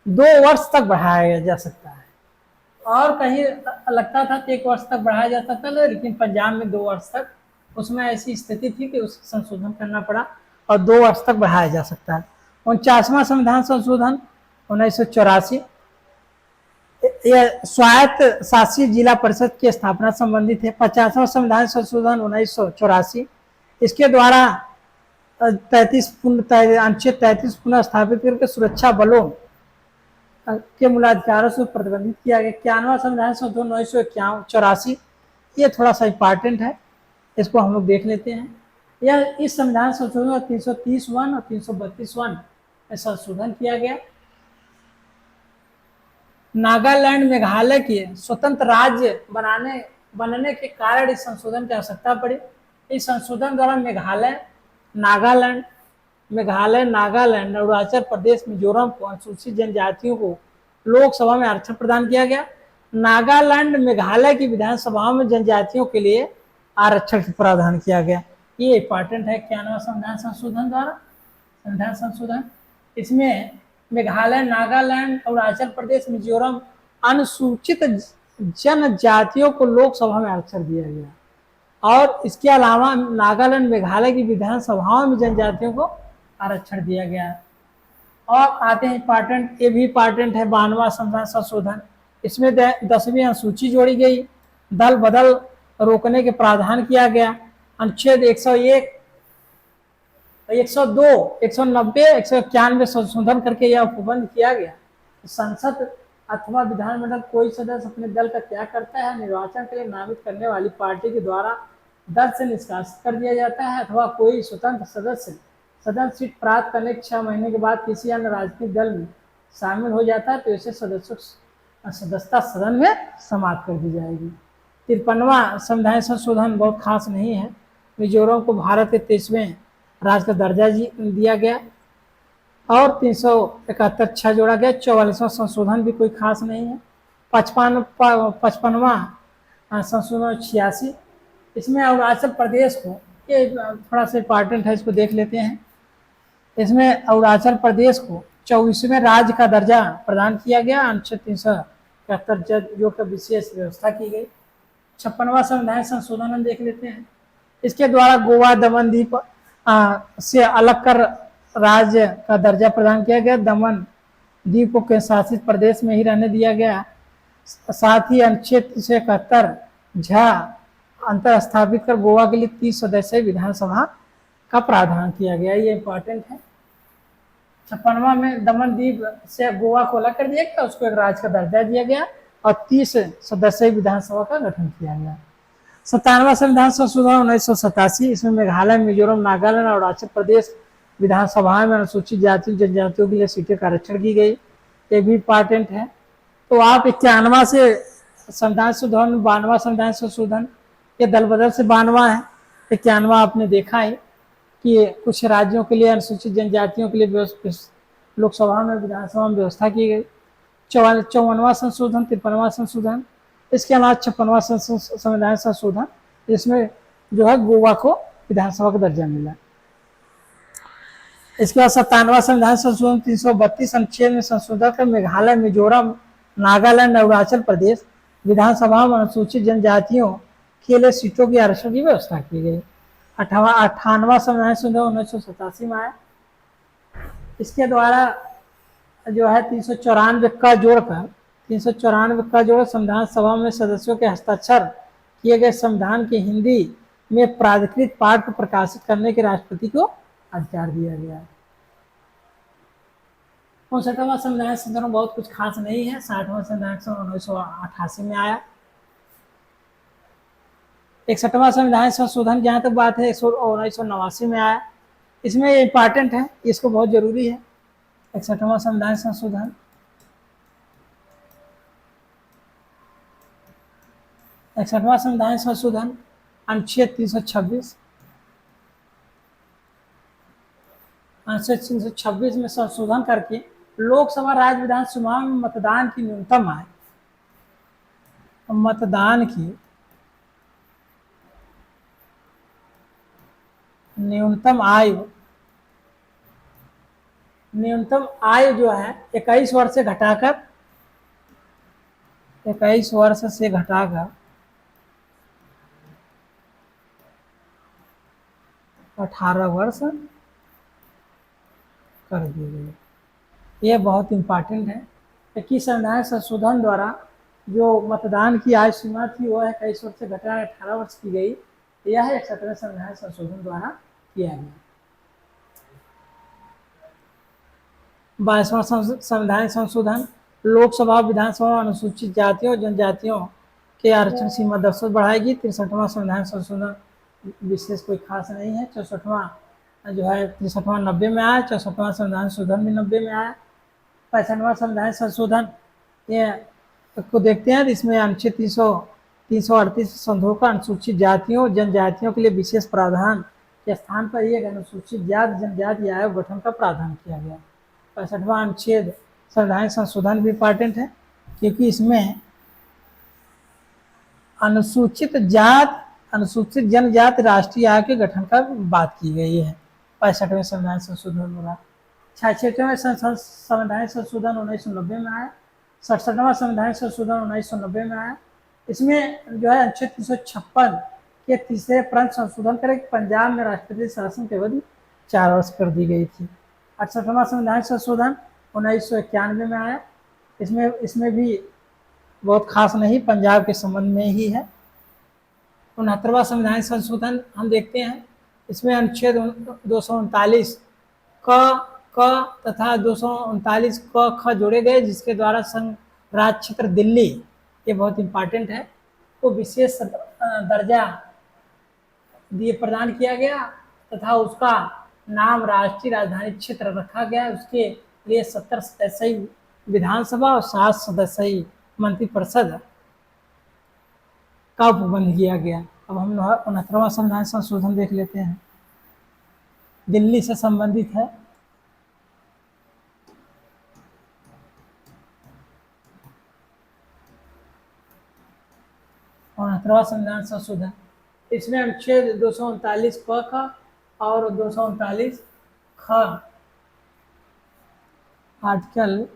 [SPEAKER 1] 2 वर्ष तक बढ़ाया जा सकता है। और कहीं लगता था कि 1 वर्ष तक बढ़ाया जा सकता था, लेकिन पंजाब में 2 वर्ष तक, उसमें ऐसी स्थिति थी कि उसे संशोधन करना पड़ा और 2 वर्ष तक बढ़ाया जा सकता है। 49वां संविधान संशोधन 1984 यह स्वायत्त शासी जिला परिषद की स्थापना संबंधित है। 50वां संविधान संशोधन 1984 इसके द्वारा अनुच्छेद 33 पुनः स्थापित करके सुरक्षा बलों के मूलाधिकारों से प्रतिबंधित किया गया। 51वां संविधान संशोधन 1984 ये थोड़ा सा इंपॉर्टेंट है, इसको हम लोग देख लेते हैं। यह इस संविधान संशोधन 330(1) और 332(1) में संशोधन किया गया। नागालैंड मेघालय के स्वतंत्र राज्य बनने के कारण इस संशोधन की आवश्यकता पड़ी। इस संशोधन द्वारा मेघालय, नागालैंड, अरुणाचल प्रदेश, मिजोरम को अनुसूचित जनजातियों को लोकसभा में आरक्षण प्रदान किया गया। नागालैंड, मेघालय की विधानसभाओं में जनजातियों के लिए आरक्षण का प्रावधान किया गया। ये इंपॉर्टेंट है 51वां संविधान संशोधन द्वारा। संविधान संशोधन इसमें मेघालय, नागालैंड, अरुणाचल प्रदेश, मिजोरम अनुसूचित जनजातियों को लोकसभा में आरक्षण दिया गया और इसके अलावा नागालैंड, मेघालय की विधानसभाओं में जनजातियों को आरक्षण दिया गया। और आते हैं इंपॉर्टेंट, ये भी इंपॉर्टेंट है 52वां संविधान संशोधन। इसमें 10वीं अनुसूची जोड़ी गई, दल बदल रोकने के प्रावधान किया गया। अनुच्छेद 101 102, 190, 191 संशोधन करके यह उपबंध किया गया। संसद अथवा विधानमंडल कोई सदस्य अपने दल का त्याग करता है, निर्वाचन के लिए नामित करने वाली पार्टी के द्वारा दल से निष्कासित कर दिया जाता है, अथवा कोई स्वतंत्र सदस्य सदन सीट प्राप्त करने के 6 महीने के बाद किसी अन्य राजनीतिक दल में शामिल हो जाता है तो ऐसे सदस्यता सदन में समाप्त कर दी जाएगी। 53वां संविधान संशोधन बहुत खास नहीं है। मिजोरम को भारत के 23वें राज्य का दर्जा दिया गया और 371 6 जोड़ा गया। 44वां संशोधन भी कोई खास नहीं है। 55वां संशोधन 86, इसमें अरुणाचल प्रदेश को, ये थोड़ा सा इंपॉर्टेंट है, इसको देख लेते हैं। इसमें अरुणाचल प्रदेश को 24वें राज्य का दर्जा प्रदान किया गया। अनुच्छेद 371 जो का विशेष व्यवस्था की गई। 56वां संविधान संशोधन हम देख लेते हैं। इसके द्वारा गोवा दमन द्वीप से अलग कर राज्य का दर्जा प्रदान किया गया। दमन द्वीप को केंद्र शासित प्रदेश में ही रहने दिया गया। साथ ही अनुच्छेद 371 झ अंतर स्थापित कर गोवा के लिए 30 सदस्यीय विधानसभा का प्रावधान किया गया। ये इंपॉर्टेंट है। 56वां में दमन द्वीप से गोवा को अलग कर दिया गया, उसको एक राज्य का दर्जा दिया गया और 30 सदस्यीय विधानसभा का गठन किया गया। 57वां संविधान संशोधन 1987, इसमें मेघालय, मिजोरम, नागालैंड और अरुणाचल प्रदेश विधानसभा में अनुसूचित जाति जनजातियों के लिए सीटें का आरक्षण की गई। ये भी इंपॉर्टेंट है। तो आप 91वां से संविधान संशोधन, 92वां संविधान संशोधन, ये दल बदल से 92वां है। 91वां आपने देखा है कि कुछ राज्यों के लिए अनुसूचित जनजातियों के लिए लोकसभा में, विधानसभा में व्यवस्था की गई। 54वां संशोधन, 53वां संशोधन, इसके अलावा 56वां संविधान संशोधन, इसमें जो है गोवा को विधानसभा का दर्जा मिला। इसके बाद 97वां संविधान संशोधन 332 अनुच्छेद में संशोधन कर मेघालय, मिजोरम, नागालैंड, अरुणाचल प्रदेश विधानसभा में अनुसूचित जनजातियों के लिए सीटों की आरक्षण की व्यवस्था की गई। 98वां संविधान संशोधन 1987 में आया। इसके द्वारा जो है 394 का जोड़कर 394 का जोड़ संविधान सभा में सदस्यों के हस्ताक्षर किए गए संविधान के हिंदी में प्राधिकृत पाठ को प्रकाशित करने के राष्ट्रपति को अधिकार दिया गया। 59वां संविधान संशोधन बहुत कुछ खास नहीं है। 60वां संविधान संशोधन 1988 में आया। 61वां संविधान संशोधन जहाँ तक बात है 1989 में आया। इसमें ये इंपॉर्टेंट है, इसको बहुत जरूरी है। 61वां संविधान संशोधन, 61वां संविधान संशोधन अनुच्छेद 326, अनुच्छेद 326 में संशोधन करके लोकसभा, राज्य विधानसभा में मतदान की न्यूनतम आय, मतदान की न्यूनतम आयु जो है 21 वर्ष से घटाकर 18 वर्ष कर दी गई। यह बहुत इंपॉर्टेंट है। 21 संविधान संशोधन द्वारा जो मतदान की आयु सीमा थी वह 21 वर्ष से घटाकर 18 वर्ष की गई। यह 61वें संविधान संशोधन द्वारा किया गया। 22वां संविधान संशोधन, लोकसभा, विधानसभा अनुसूचित जातियों और जनजातियों के आरक्षण सीमा 10 वर्ष बढ़ाएगी। 63वां संविधान संशोधन विशेष कोई खास नहीं है। 64वां जो है 63वां 90 में आया। 64वां संविधान संशोधन भी 90 में आया। 65वां संविधान संशोधन ये को देखते हैं। इसमें अनुच्छेद 338 संशोधन का अनुसूचित जातियों जनजातियों के लिए विशेष प्रावधान के स्थान पर एक अनुसूचित जाति जनजाति आयोग गठन का प्रावधान किया गया। 65वां अनुच्छेद संविधान संशोधन भी इंपॉर्टेंट है क्योंकि इसमें अनुसूचित जनजाति राष्ट्रीय आयोग के गठन का बात की गई है 65वें संविधान संशोधन द्वारा। 66वें संविधान संशोधन 1990 में आया। 67वां संविधान संशोधन 1990 में आया। इसमें जो है अनुच्छेद 356 के तीसरे प्रांत संशोधन करें पंजाब में राष्ट्रपति शासन की अवधि 4 वर्ष कर दी गई थी। 68वां संविधान संशोधन 1991 में आया। इसमें भी बहुत खास नहीं, पंजाब के संबंध में ही है। 69वां संविधान संशोधन हम देखते हैं। इसमें अनुच्छेद 239 क क तथा 239 क ख जोड़े गए, जिसके द्वारा संघ राज क्षेत्र दिल्ली, ये बहुत इंपॉर्टेंट है, को विशेष दर्जा दिए प्रदान किया गया तथा उसका नाम राष्ट्रीय राजधानी क्षेत्र रखा गया। उसके लिए 70 सदस्यीय विधानसभा और 7 सदस्यीय मंत्रिपरिषद का उपबंध किया गया। अब हम 69वां संविधान संशोधन देख लेते हैं, दिल्ली से संबंधित है। और 69वां संविधान संशोधन, इसमें अनुच्छेद 239 क का और 239 ख, आर्टिकल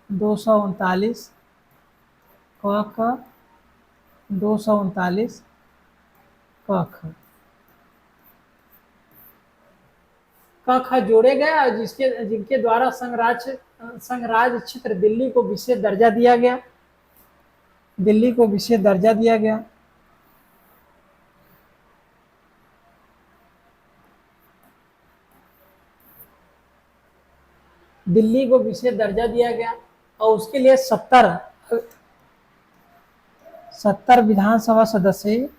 [SPEAKER 1] 239 क का 239 क ख जोड़े गए और जिनके द्वारा संघ राज्य क्षेत्र दिल्ली को विशेष दर्जा दिया गया, दिल्ली को विशेष दर्जा दिया गया। दिल्ली को विशेष दर्जा दिया गया और उसके लिए 70 विधानसभा सदस्य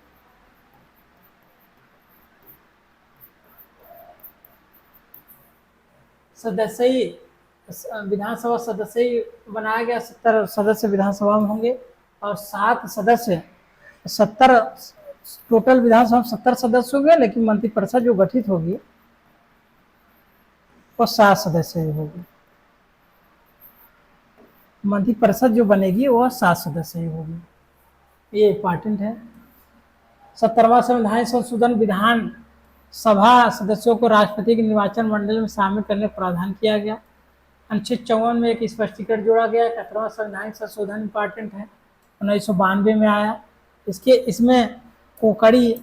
[SPEAKER 1] विधानसभा सदस्य बनाया गया। 70 सदस्य विधानसभा में होंगे और 7 सदस्य 70 टोटल विधानसभा में 70 सदस्य होंगे, लेकिन मंत्रिपरिषद जो गठित होगी वो 7 सदस्य होगी। मंत्रिपरिषद जो बनेगी वो 7 सदस्य होगी, ये इंपॉर्टेंट है। 70वां संविधान संशोधन विधान सभा सदस्यों को राष्ट्रपति के निर्वाचन मंडल में शामिल करने का प्रावधान किया गया। अनुच्छेद 54 में एक स्पष्टीकरण जोड़ा गया। 71वां संविधान संशोधन इंपॉर्टेंट है, 1992 में आया। इसमें कोकड़ी,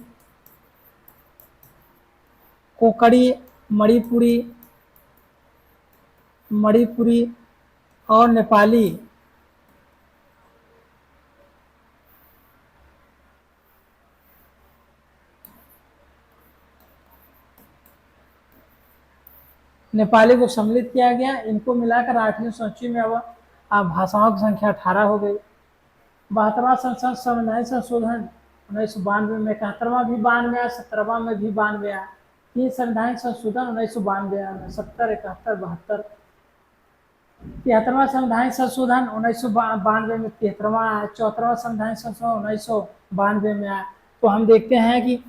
[SPEAKER 1] मणिपुरी और नेपाली को सम्मिलित किया गया। इनको मिलाकर 8वीं सूची में अब भाषाओं की संख्या 18 हो गई। 72वां संविधान संशोधन 1992 में, 71वां भी 92 आया, 70वां में भी 92 आया। 3 संविधान संशोधन 1992 आया, 70, 71, 72। 73वां संविधान संशोधन 1992 में 73वां आया। 74वां संविधान संशोधन 1992 में आया। तो हम देखते हैं कि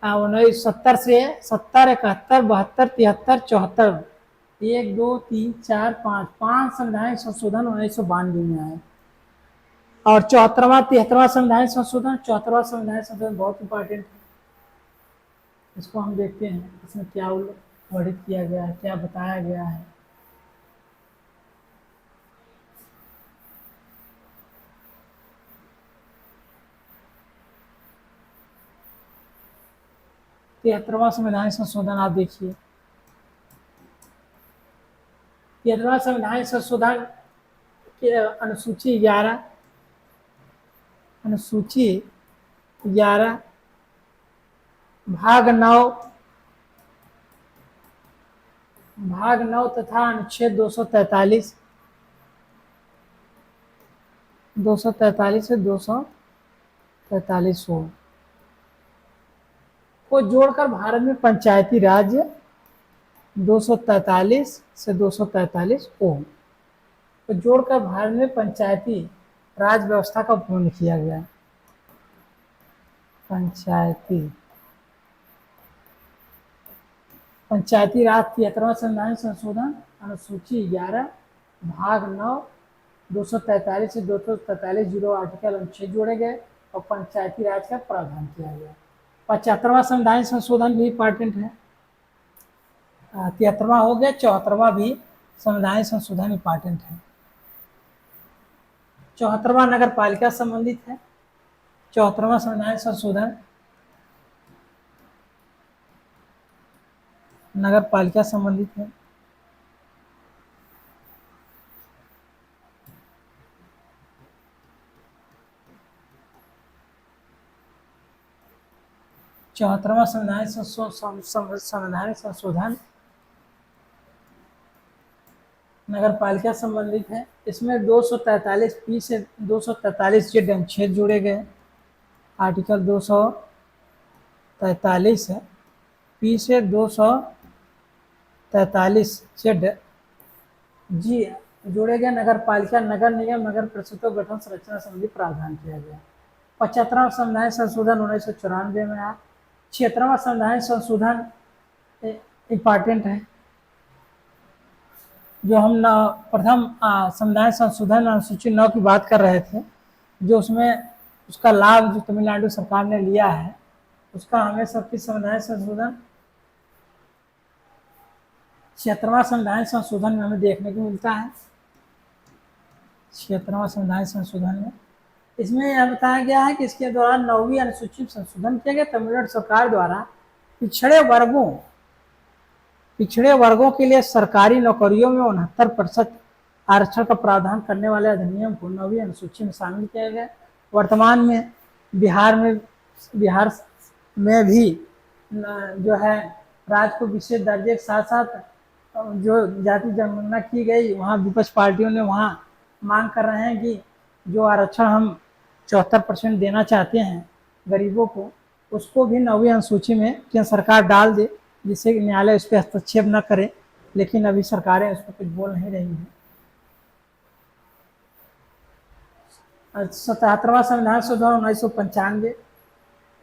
[SPEAKER 1] 1970 से 70, 71, 72, 73, 74, 1, 2, 3, 4, 5 संविधान संशोधन 1992 में आए। और 74वां 73वां संविधान संशोधन, 74वां संविधान संशोधन बहुत इंपॉर्टेंट है, इसको हम देखते हैं इसमें क्या वर्णित किया गया है, क्या बताया गया है। तिहत्तरवां संविधान संशोधन आप देखिए। 73वां संविधान संशोधन के अनुसूची 11 भाग 9 तथा अनुच्छेद 243 से 243 को जोड़कर भारत में पंचायती राज 243 से 243 को जोड़कर भारत में पंचायती राज व्यवस्था का उपयोग किया गया। पंचायती राज 73वां संविधान संशोधन अनुसूची 11 भाग 9 243 से 243 जीरो आर्टिकल अनुच्छेद जोड़े गए और पंचायती राज का प्रावधान किया गया। 75वां संविधान संशोधन भी इंपॉर्टेंट है। 73वां हो गया, 74वां भी संविधान संशोधन इंपॉर्टेंट है। 74वां नगर पालिका संबंधित है। 74वां संविधान संशोधन नगर पालिका संबंधित है। 74वां संवैधानिक संशोधन नगर पालिका संबंधित है। इसमें 243 पी से 243 जेड अनुच्छेद जोड़े गए। आर्टिकल 243 है पी से 243 जेड जी जोड़े गए। नगर पालिका, नगर निगम, नगर परिषदों गठन संरचना संबंधी प्रावधान किया गया। 75वां संविधान संशोधन 1994 में आया। 76वां संविधान संशोधन इम्पॉर्टेंट है। जो हम प्रथम संविधान संशोधन अनुसूची 9 की बात कर रहे थे, जो उसमें उसका लाभ जो तमिलनाडु सरकार ने लिया है, उसका हमें सबकी संविधान संशोधन 76वां संविधान संशोधन में हमें देखने को मिलता है। 76वां संविधान संशोधन में इसमें यह बताया गया है कि इसके दौरान 9वीं अनुसूची संशोधन किया गया। तमिलनाडु सरकार द्वारा पिछड़े वर्गों के लिए सरकारी नौकरियों में 69% आरक्षण का प्रावधान करने वाले अधिनियम को 9वीं अनुसूची में शामिल किया गया। वर्तमान में बिहार में भी जो है राज्य को विशेष दर्जे के साथ साथ जो जाति जनगणना की गई, वहाँ विपक्ष पार्टियों ने वहाँ मांग कर रहे हैं कि जो आरक्षण हम 74% देना चाहते हैं गरीबों को, उसको भी 9वीं अनुसूची में केंद्र सरकार डाल दे, जिससे न्यायालय उस पर हस्तक्षेप न करे। लेकिन अभी सरकारें उस पर कुछ बोल नहीं रही हैं। 77वां संविधान संशोधन 1995,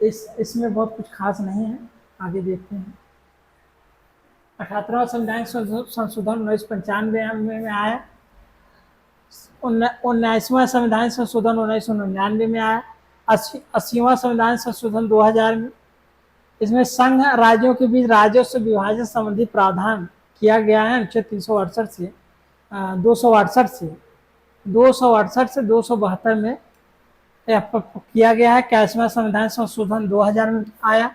[SPEAKER 1] इसमें बहुत कुछ खास नहीं है, आगे देखते हैं। 78वां संविधान संशोधन 1995 में आया। 19वां संविधान संशोधन 1999 में आया। 80वां संविधान संशोधन 2000 में। इसमें संघ राज्यों के बीच राजस्व विभाजन संबंधी प्रावधान किया गया है। अनुच्छेद 368 से 268 से 272 में किया गया है। 81वां संविधान संशोधन 2000 में आया।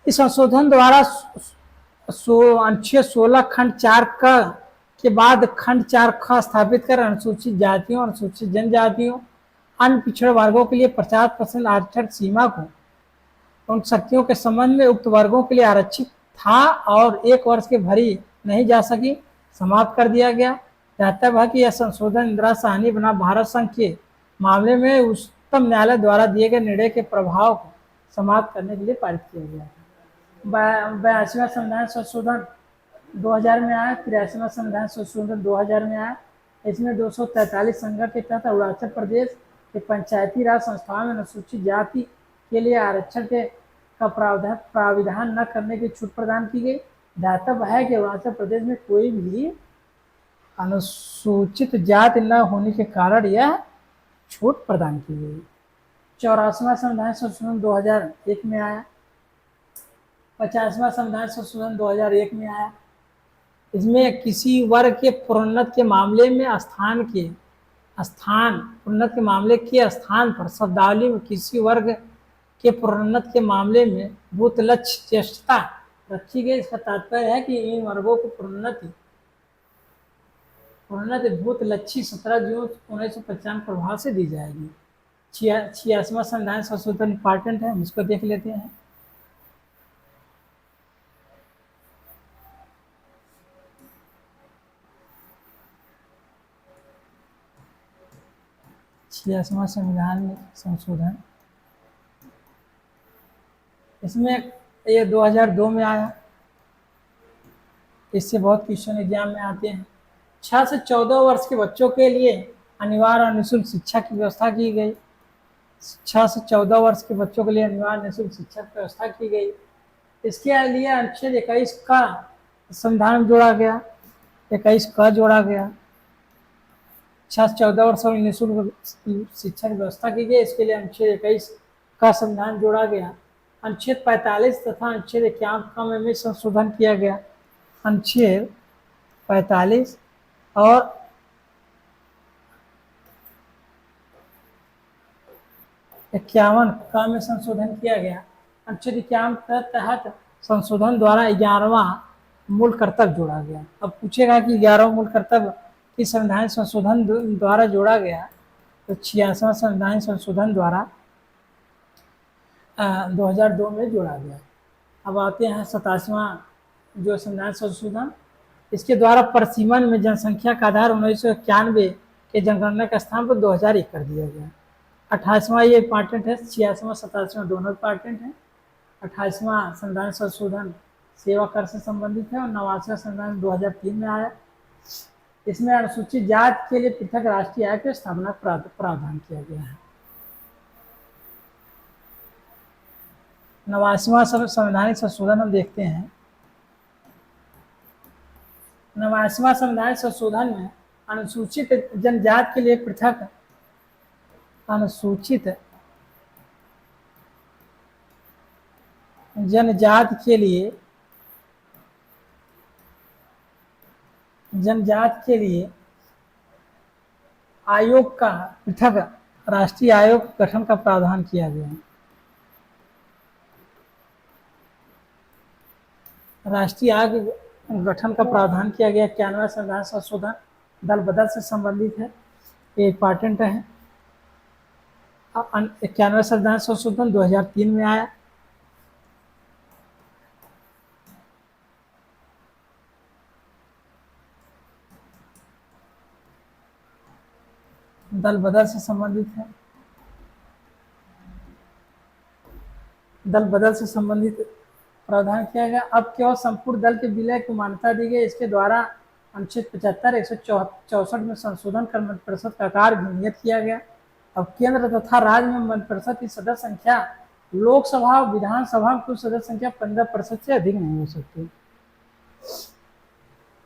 [SPEAKER 1] इस संशोधन द्वारा अनुच्छेद 16 खंड 4 के बाद खंड 4 ख स्थापित कर अनुसूचित जातियों, अनुसूचित जनजातियों, अन्य पिछड़े वर्गों के लिए 50% आरक्षण सीमा को उन शक्तियों के संबंध में उक्त वर्गों के लिए आरक्षित था और 1 वर्ष के भरी नहीं जा सकी समाप्त कर दिया गया। कहता है कि यह संशोधन इंदिरा साहनी बना भारत संघ के मामले में उच्चतम न्यायालय द्वारा दिए गए निर्णय के प्रभाव को समाप्त करने के लिए पारित किया गया। 82वां संविधान संशोधन 2000 में आया। 83वां संविधान संशोधन 2000 में आया। इसमें 243 संघ के तहत अरुणाचल प्रदेश के पंचायती राज संस्थाओं में अनुसूचित जाति के लिए आरक्षण का प्राविधान न करने की छूट प्रदान की गई। दायित्व है कि अरुणाचल प्रदेश में कोई भी अनुसूचित जाति न होने के कारण यह छूट प्रदान की गई। 84वां संविधान संशोधन 2001 में आया। 50वां संविधान संशोधन 2001 में आया। इसमें किसी वर्ग के प्रोन्नत के मामले में प्रोन्नत के मामले के स्थान पर शब्दावली में किसी वर्ग के प्रोन्नत के मामले में बूथ लक्ष्य ज्येष्ठता रखी गई। इसका तात्पर्य है कि इन वर्गों को प्रोन्नति बूथ लक्ष्य 17 जून 1995 प्रभाव से दी जाएगी। 86वां संविधान संशोधन इंपॉर्टेंट है, हम इसको देख लेते हैं। छियासवां संविधान संशोधन, इसमें ये 2002 में आया। इससे बहुत क्वेश्चन एग्जाम में आते हैं। 6 से 14 वर्ष के बच्चों के लिए अनिवार्य और निःशुल्क शिक्षा की व्यवस्था की गई। 6 से 14 वर्ष के बच्चों के लिए अनिवार्य निःशुल्क शिक्षा की व्यवस्था की गई। इसके लिए अनुच्छेद 21 का संविधान जोड़ा गया, 21 का जोड़ा गया। 6 से 14 वर्ष में निःशुल्क शिक्षा की व्यवस्था की गई। इसके लिए अनुच्छेद 21 का संविधान जोड़ा गया। अनुच्छेद 45 तथा अनुच्छेद 51 में संशोधन किया गया। अनुच्छेद 45 और 51 का में संशोधन किया गया। अनुच्छेद 51 के तहत संशोधन द्वारा 11वां मूल कर्तव्य जोड़ा गया। अब पूछेगा कि 11वां मूल कर्तव्य किस संविधान संशोधन द्वारा जोड़ा गया, तो 86वां संविधान संशोधन द्वारा 2002 में जोड़ा गया। अब आते हैं 87वां जो संविधान संशोधन, इसके द्वारा परिसीमन में जनसंख्या का आधार 1991 के जनगणना के स्थान पर 2001 कर दिया गया। 28वां ये इंपॉर्टेंट है, 86वां 87वां दोनों इंपॉर्टेंट है। 28वां संविधान संशोधन सेवा कर से संबंधित है और 89वां संविधान 2003 में आया। इसमें अनुसूचित जाति के लिए पृथक राष्ट्रीय आयोग की स्थापना प्रावधान किया गया है। 89वां संवैधानिक संशोधन हम देखते हैं। 89वां संविधान संशोधन में अनुसूचित जनजाति के लिए पृथक अनुसूचित जनजाति के लिए आयोग का पृथक राष्ट्रीय आयोग गठन का प्रावधान किया गया है। राष्ट्रीय आयोग गठन का प्रावधान किया गया। 91वां संविधान संशोधन दल बदल से संबंधित है, ये इंपॉर्टेंट है। 91वां संविधान संशोधन 2003 में आया। दल बदल से संबंधित है। दल बदल से संबंधित प्रावधान किया गया। अब केवल संपूर्ण दल के विलय को मान्यता दी गई। इसके द्वारा अनुच्छेद 75 164 में संशोधन कर मंत्रिपरिषद का कार्य भी नियत किया गया। अब केंद्र तथा राज्य में मंत्रिपरिषद की सदस्य संख्या लोकसभा और विधानसभा में कुल सदस्य संख्या 15% से अधिक नहीं हो सकती।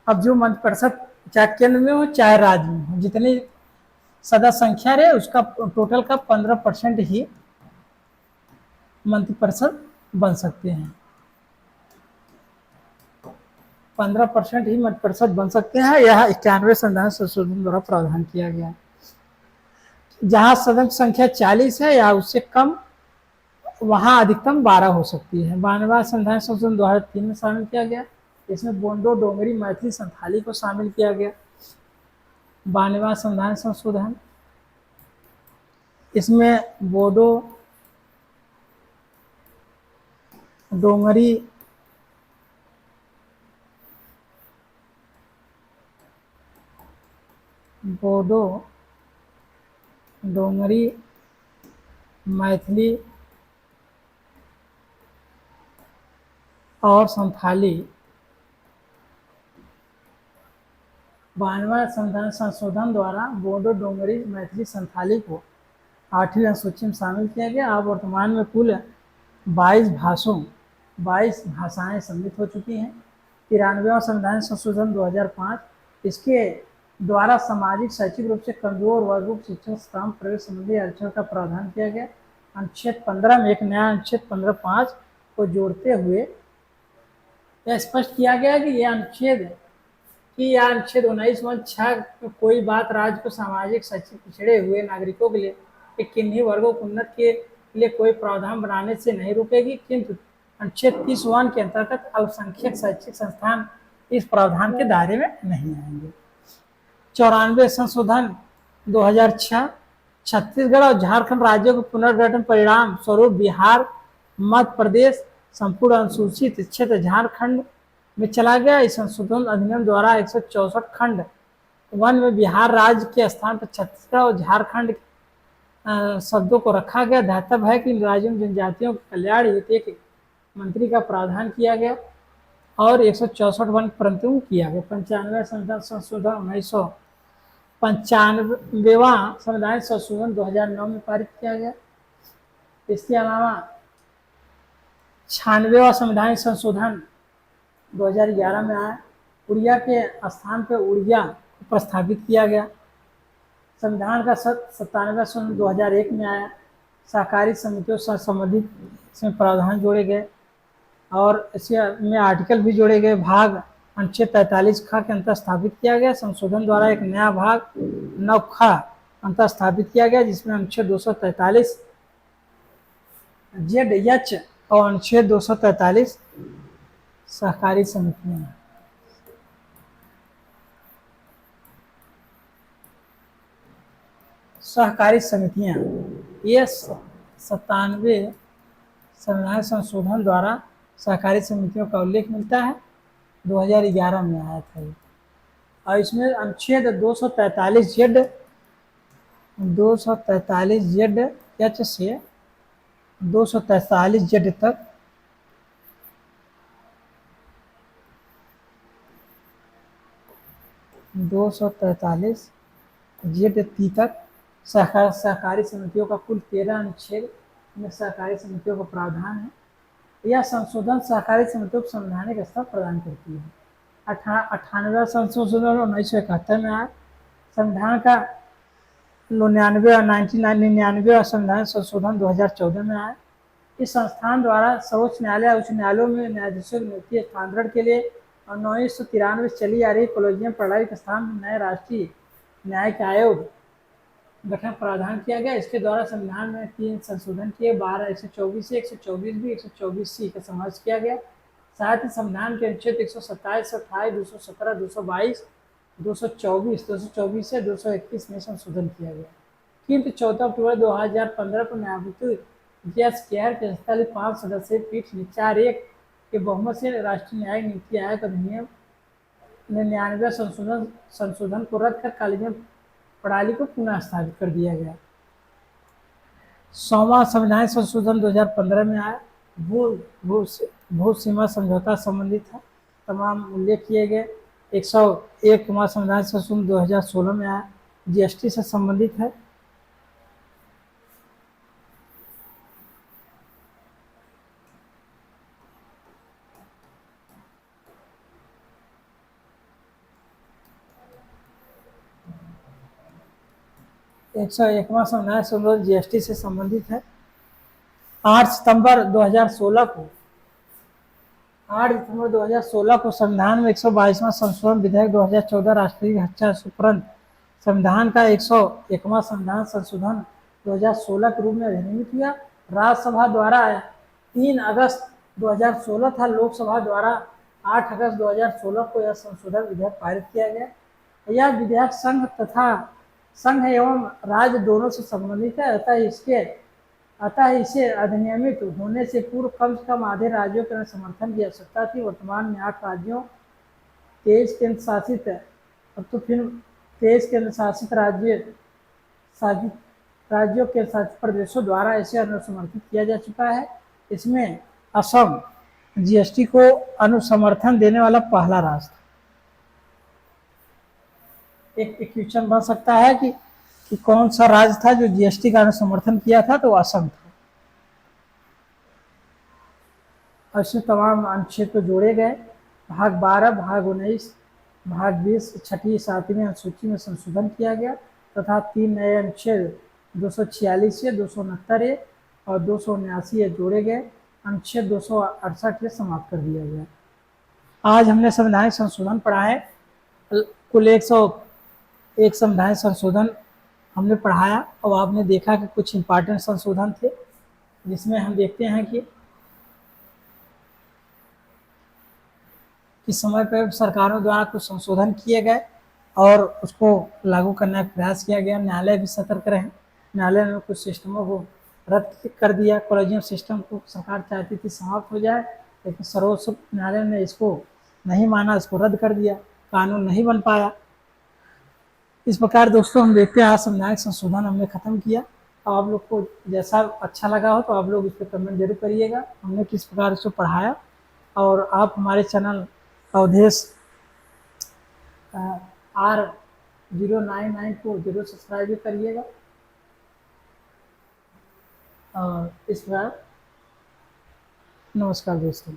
[SPEAKER 1] अब जो मंत्रिपरिषद चाहे केंद्र में हो चाहे राज्य में हो, जितनी सदस्य संख्या रहे उसका टोटल का 15% ही मंत्रिपरिषद बन सकते हैं। 15% ही मंत्रिपरिषद बन सकते हैं। यह 91वें संविधान संशोधन द्वारा प्रावधान किया गया। जहां सदस्य संख्या 40 है या उससे कम, वहां अधिकतम 12 हो सकती है। 92वां संविधान संशोधन 2003 में शामिल किया गया। इसमें बोडो, डोगरी, मैथिली, संथाली को शामिल किया गया। 92वां संविधान संशोधन, इसमें बोडो, डोगरी, मैथिली और संथाली 92वां संविधान संशोधन द्वारा बोडो, डोगरी, मैथिली, संथाली को 8वीं अनुसूची में शामिल किया गया। अब वर्तमान में कुल 22 भाषाएं सम्मिलित हो चुकी हैं। 93वां संविधान संशोधन 2005, इसके द्वारा सामाजिक शैक्षिक रूप से कमजोर वर्गों को शिक्षण स्थान प्रवेश संबंधी आरक्षण का प्रावधान किया गया। अनुच्छेद 15 में एक नया अनुच्छेद 15(5) को जोड़ते हुए यह स्पष्ट किया गया कि यह अनुच्छेद 19(6) कोई बात राज्य को सामाजिक शैक्षिक पिछड़े हुए नागरिकों के लिए किन्हीं वर्गों को उन्नत के लिए कोई प्रावधान बनाने से नहीं रोकेगी, किंतु अनुच्छेद 30(1) के अंतर्गत अल्पसंख्यक शैक्षिक संस्थान इस प्रावधान के दायरे में नहीं आएंगे। 94 संशोधन 2006, छत्तीसगढ़ और झारखंड राज्यों के पुनर्गठन परिणाम स्वरूप बिहार, मध्य प्रदेश संपूर्ण अनुसूचित क्षेत्र झारखंड में चला गया। इस संशोधन अधिनियम द्वारा 164 खंड 1 में बिहार राज्य के स्थान पर छत्तीसगढ़ और झारखंड शब्दों को रखा गया। ध्यातव्य है कि इन राज्यों में जनजातियों के कल्याण हेतु एक मंत्री का प्रावधान किया गया और 164 वन परंतु किया गया। 95 संविधान संशोधन 1995वां संविधान संशोधन 2009 में पारित किया गया। इसके अलावा 96वां संविधान संशोधन 2011 में आया। उड़िया के स्थान पर उड़िया को प्रस्तावित किया गया। संविधान का 97वां संशोधन 2001 में आया। सहकारी समितियों से संबंधित इसमें प्रावधान जोड़े गए और इसमें आर्टिकल भी जोड़े गए। भाग अनुच्छेद 43 ख के अंतर स्थापित किया गया। संशोधन द्वारा एक नया भाग 9 ख अंतर स्थापित किया गया, जिसमें अनुच्छेद 243 जेड एच और अनुच्छेद 243 सहकारी समितियां। सहकारी समितियां ये 97 संविधान संशोधन द्वारा सहकारी समितियों का उल्लेख मिलता है, 2011 में आया था ये। और इसमें अनुच्छेद 243 जेड एच से 243 जेड तक जेड टी तक सहकारी समितियों का कुल 13 अनुच्छेद में सहकारी समितियों का प्रावधान है। यह संशोधन सहकारी समितियों को संवैधानिक स्तर प्रदान करती है। 98वां संशोधन 1971 में आया। संविधान का 1999 संविधान संशोधन 2014 में आया। इस संस्थान द्वारा सर्वोच्च न्यायालय उच्च न्यायालयों में न्यायाधीशों की नियुक्ति स्थानांतरण के लिए और 1993 से चली आ रही कॉलेजियम प्रणाली के स्थान में नए राष्ट्रीय न्यायिक आयोग गठन प्रावधान किया गया। इसके द्वारा संविधान में 3 संशोधन किए, 12 124 124 124 का समावेश किया गया। साथ ही संविधान के अनुच्छेद 127 28 217 222 224 से 221 में संशोधन किया गया। किंतु 14 अक्टूबर 2015 को न्यायमूर्ति जस केयर के स्थल 5 सदस्यीय पीठ ने 4-1 के बहुमत से राष्ट्रीय न्यायिक नियुक्ति आयोग अधिनियम 99 संशोधन को रद्द कर कॉलेजियम प्रणाली को पुनः स्थापित कर दिया गया। 100वां संविधान संशोधन 2015 में आया। भू सीमा समझौता संबंधित था, तमाम उल्लेख किए गए। 101वां संविधान संशोधन 2016 में आया, जीएसटी से संबंधित है। एक सौ एकवां संविधान संशोधन जीएसटी से संबंधित है। 8 सितंबर 2016 को संविधान में 122वां संशोधन विधेयक 2014 राष्ट्रीय हत्या उपरांत संविधान का 101वां संविधान संशोधन 2016 के रूप में अधिनियमित हुआ। राज्यसभा द्वारा 3 अगस्त 2016 था, लोकसभा द्वारा 8 अगस्त 2016 को यह संशोधन विधेयक पारित किया गया। यह विधेयक संघ एवं राज्य दोनों से संबंधित है, अतः इसे अधिनियमित होने से पूर्व कम से कम आधे राज्यों के समर्थन की आवश्यकता थी। वर्तमान में 8 राज्यों 23 केंद्र शासित राज्यों के शासित प्रदेशों द्वारा इसे अनुसमर्थित किया जा चुका है। इसमें असम जीएसटी को अनुसमर्थन देने वाला पहला राज्य था। एक क्वेश्चन बन सकता है कि कौन सा राज्य था जो जीएसटी का समर्थन किया था, तो असम था। ऐसे तमाम अनुच्छेद को जोड़े गए। भाग 12, भाग 19, भाग 20 छठी 7वीं अनुसूची में संशोधन किया गया तथा 3 नए अनुच्छेद 246 से 269 और 279 जोड़े गए। अनुच्छेद 268 समाप्त कर दिया गया। आज हमने संवैधानिक संशोधन पढ़ा है। कुल 101 संवैधानिक संशोधन हमने पढ़ाया और आपने देखा कि कुछ इम्पॉर्टेंट संशोधन थे, जिसमें हम देखते हैं कि इस समय पर सरकारों द्वारा कुछ संशोधन किए गए और उसको लागू करने का प्रयास किया गया। न्यायालय भी सतर्क रहे। न्यायालय ने कुछ सिस्टमों को रद्द कर दिया। कॉलेजियम सिस्टम को सरकार चाहती थी समाप्त हो जाए, लेकिन सर्वोच्च न्यायालय ने इसको नहीं माना, इसको रद्द कर दिया। कानून नहीं बन पाया। इस प्रकार दोस्तों हम देखते हैं आज संवैधानिक संशोधन हमने खत्म किया। और आप लोग को जैसा अच्छा लगा हो तो आप लोग इस पर कमेंट जरूर करिएगा, हमने किस प्रकार इसको पढ़ाया। और आप हमारे चैनल अवधेश R099 को जरूर सब्सक्राइब भी करिएगा। और इस बार नमस्कार दोस्तों।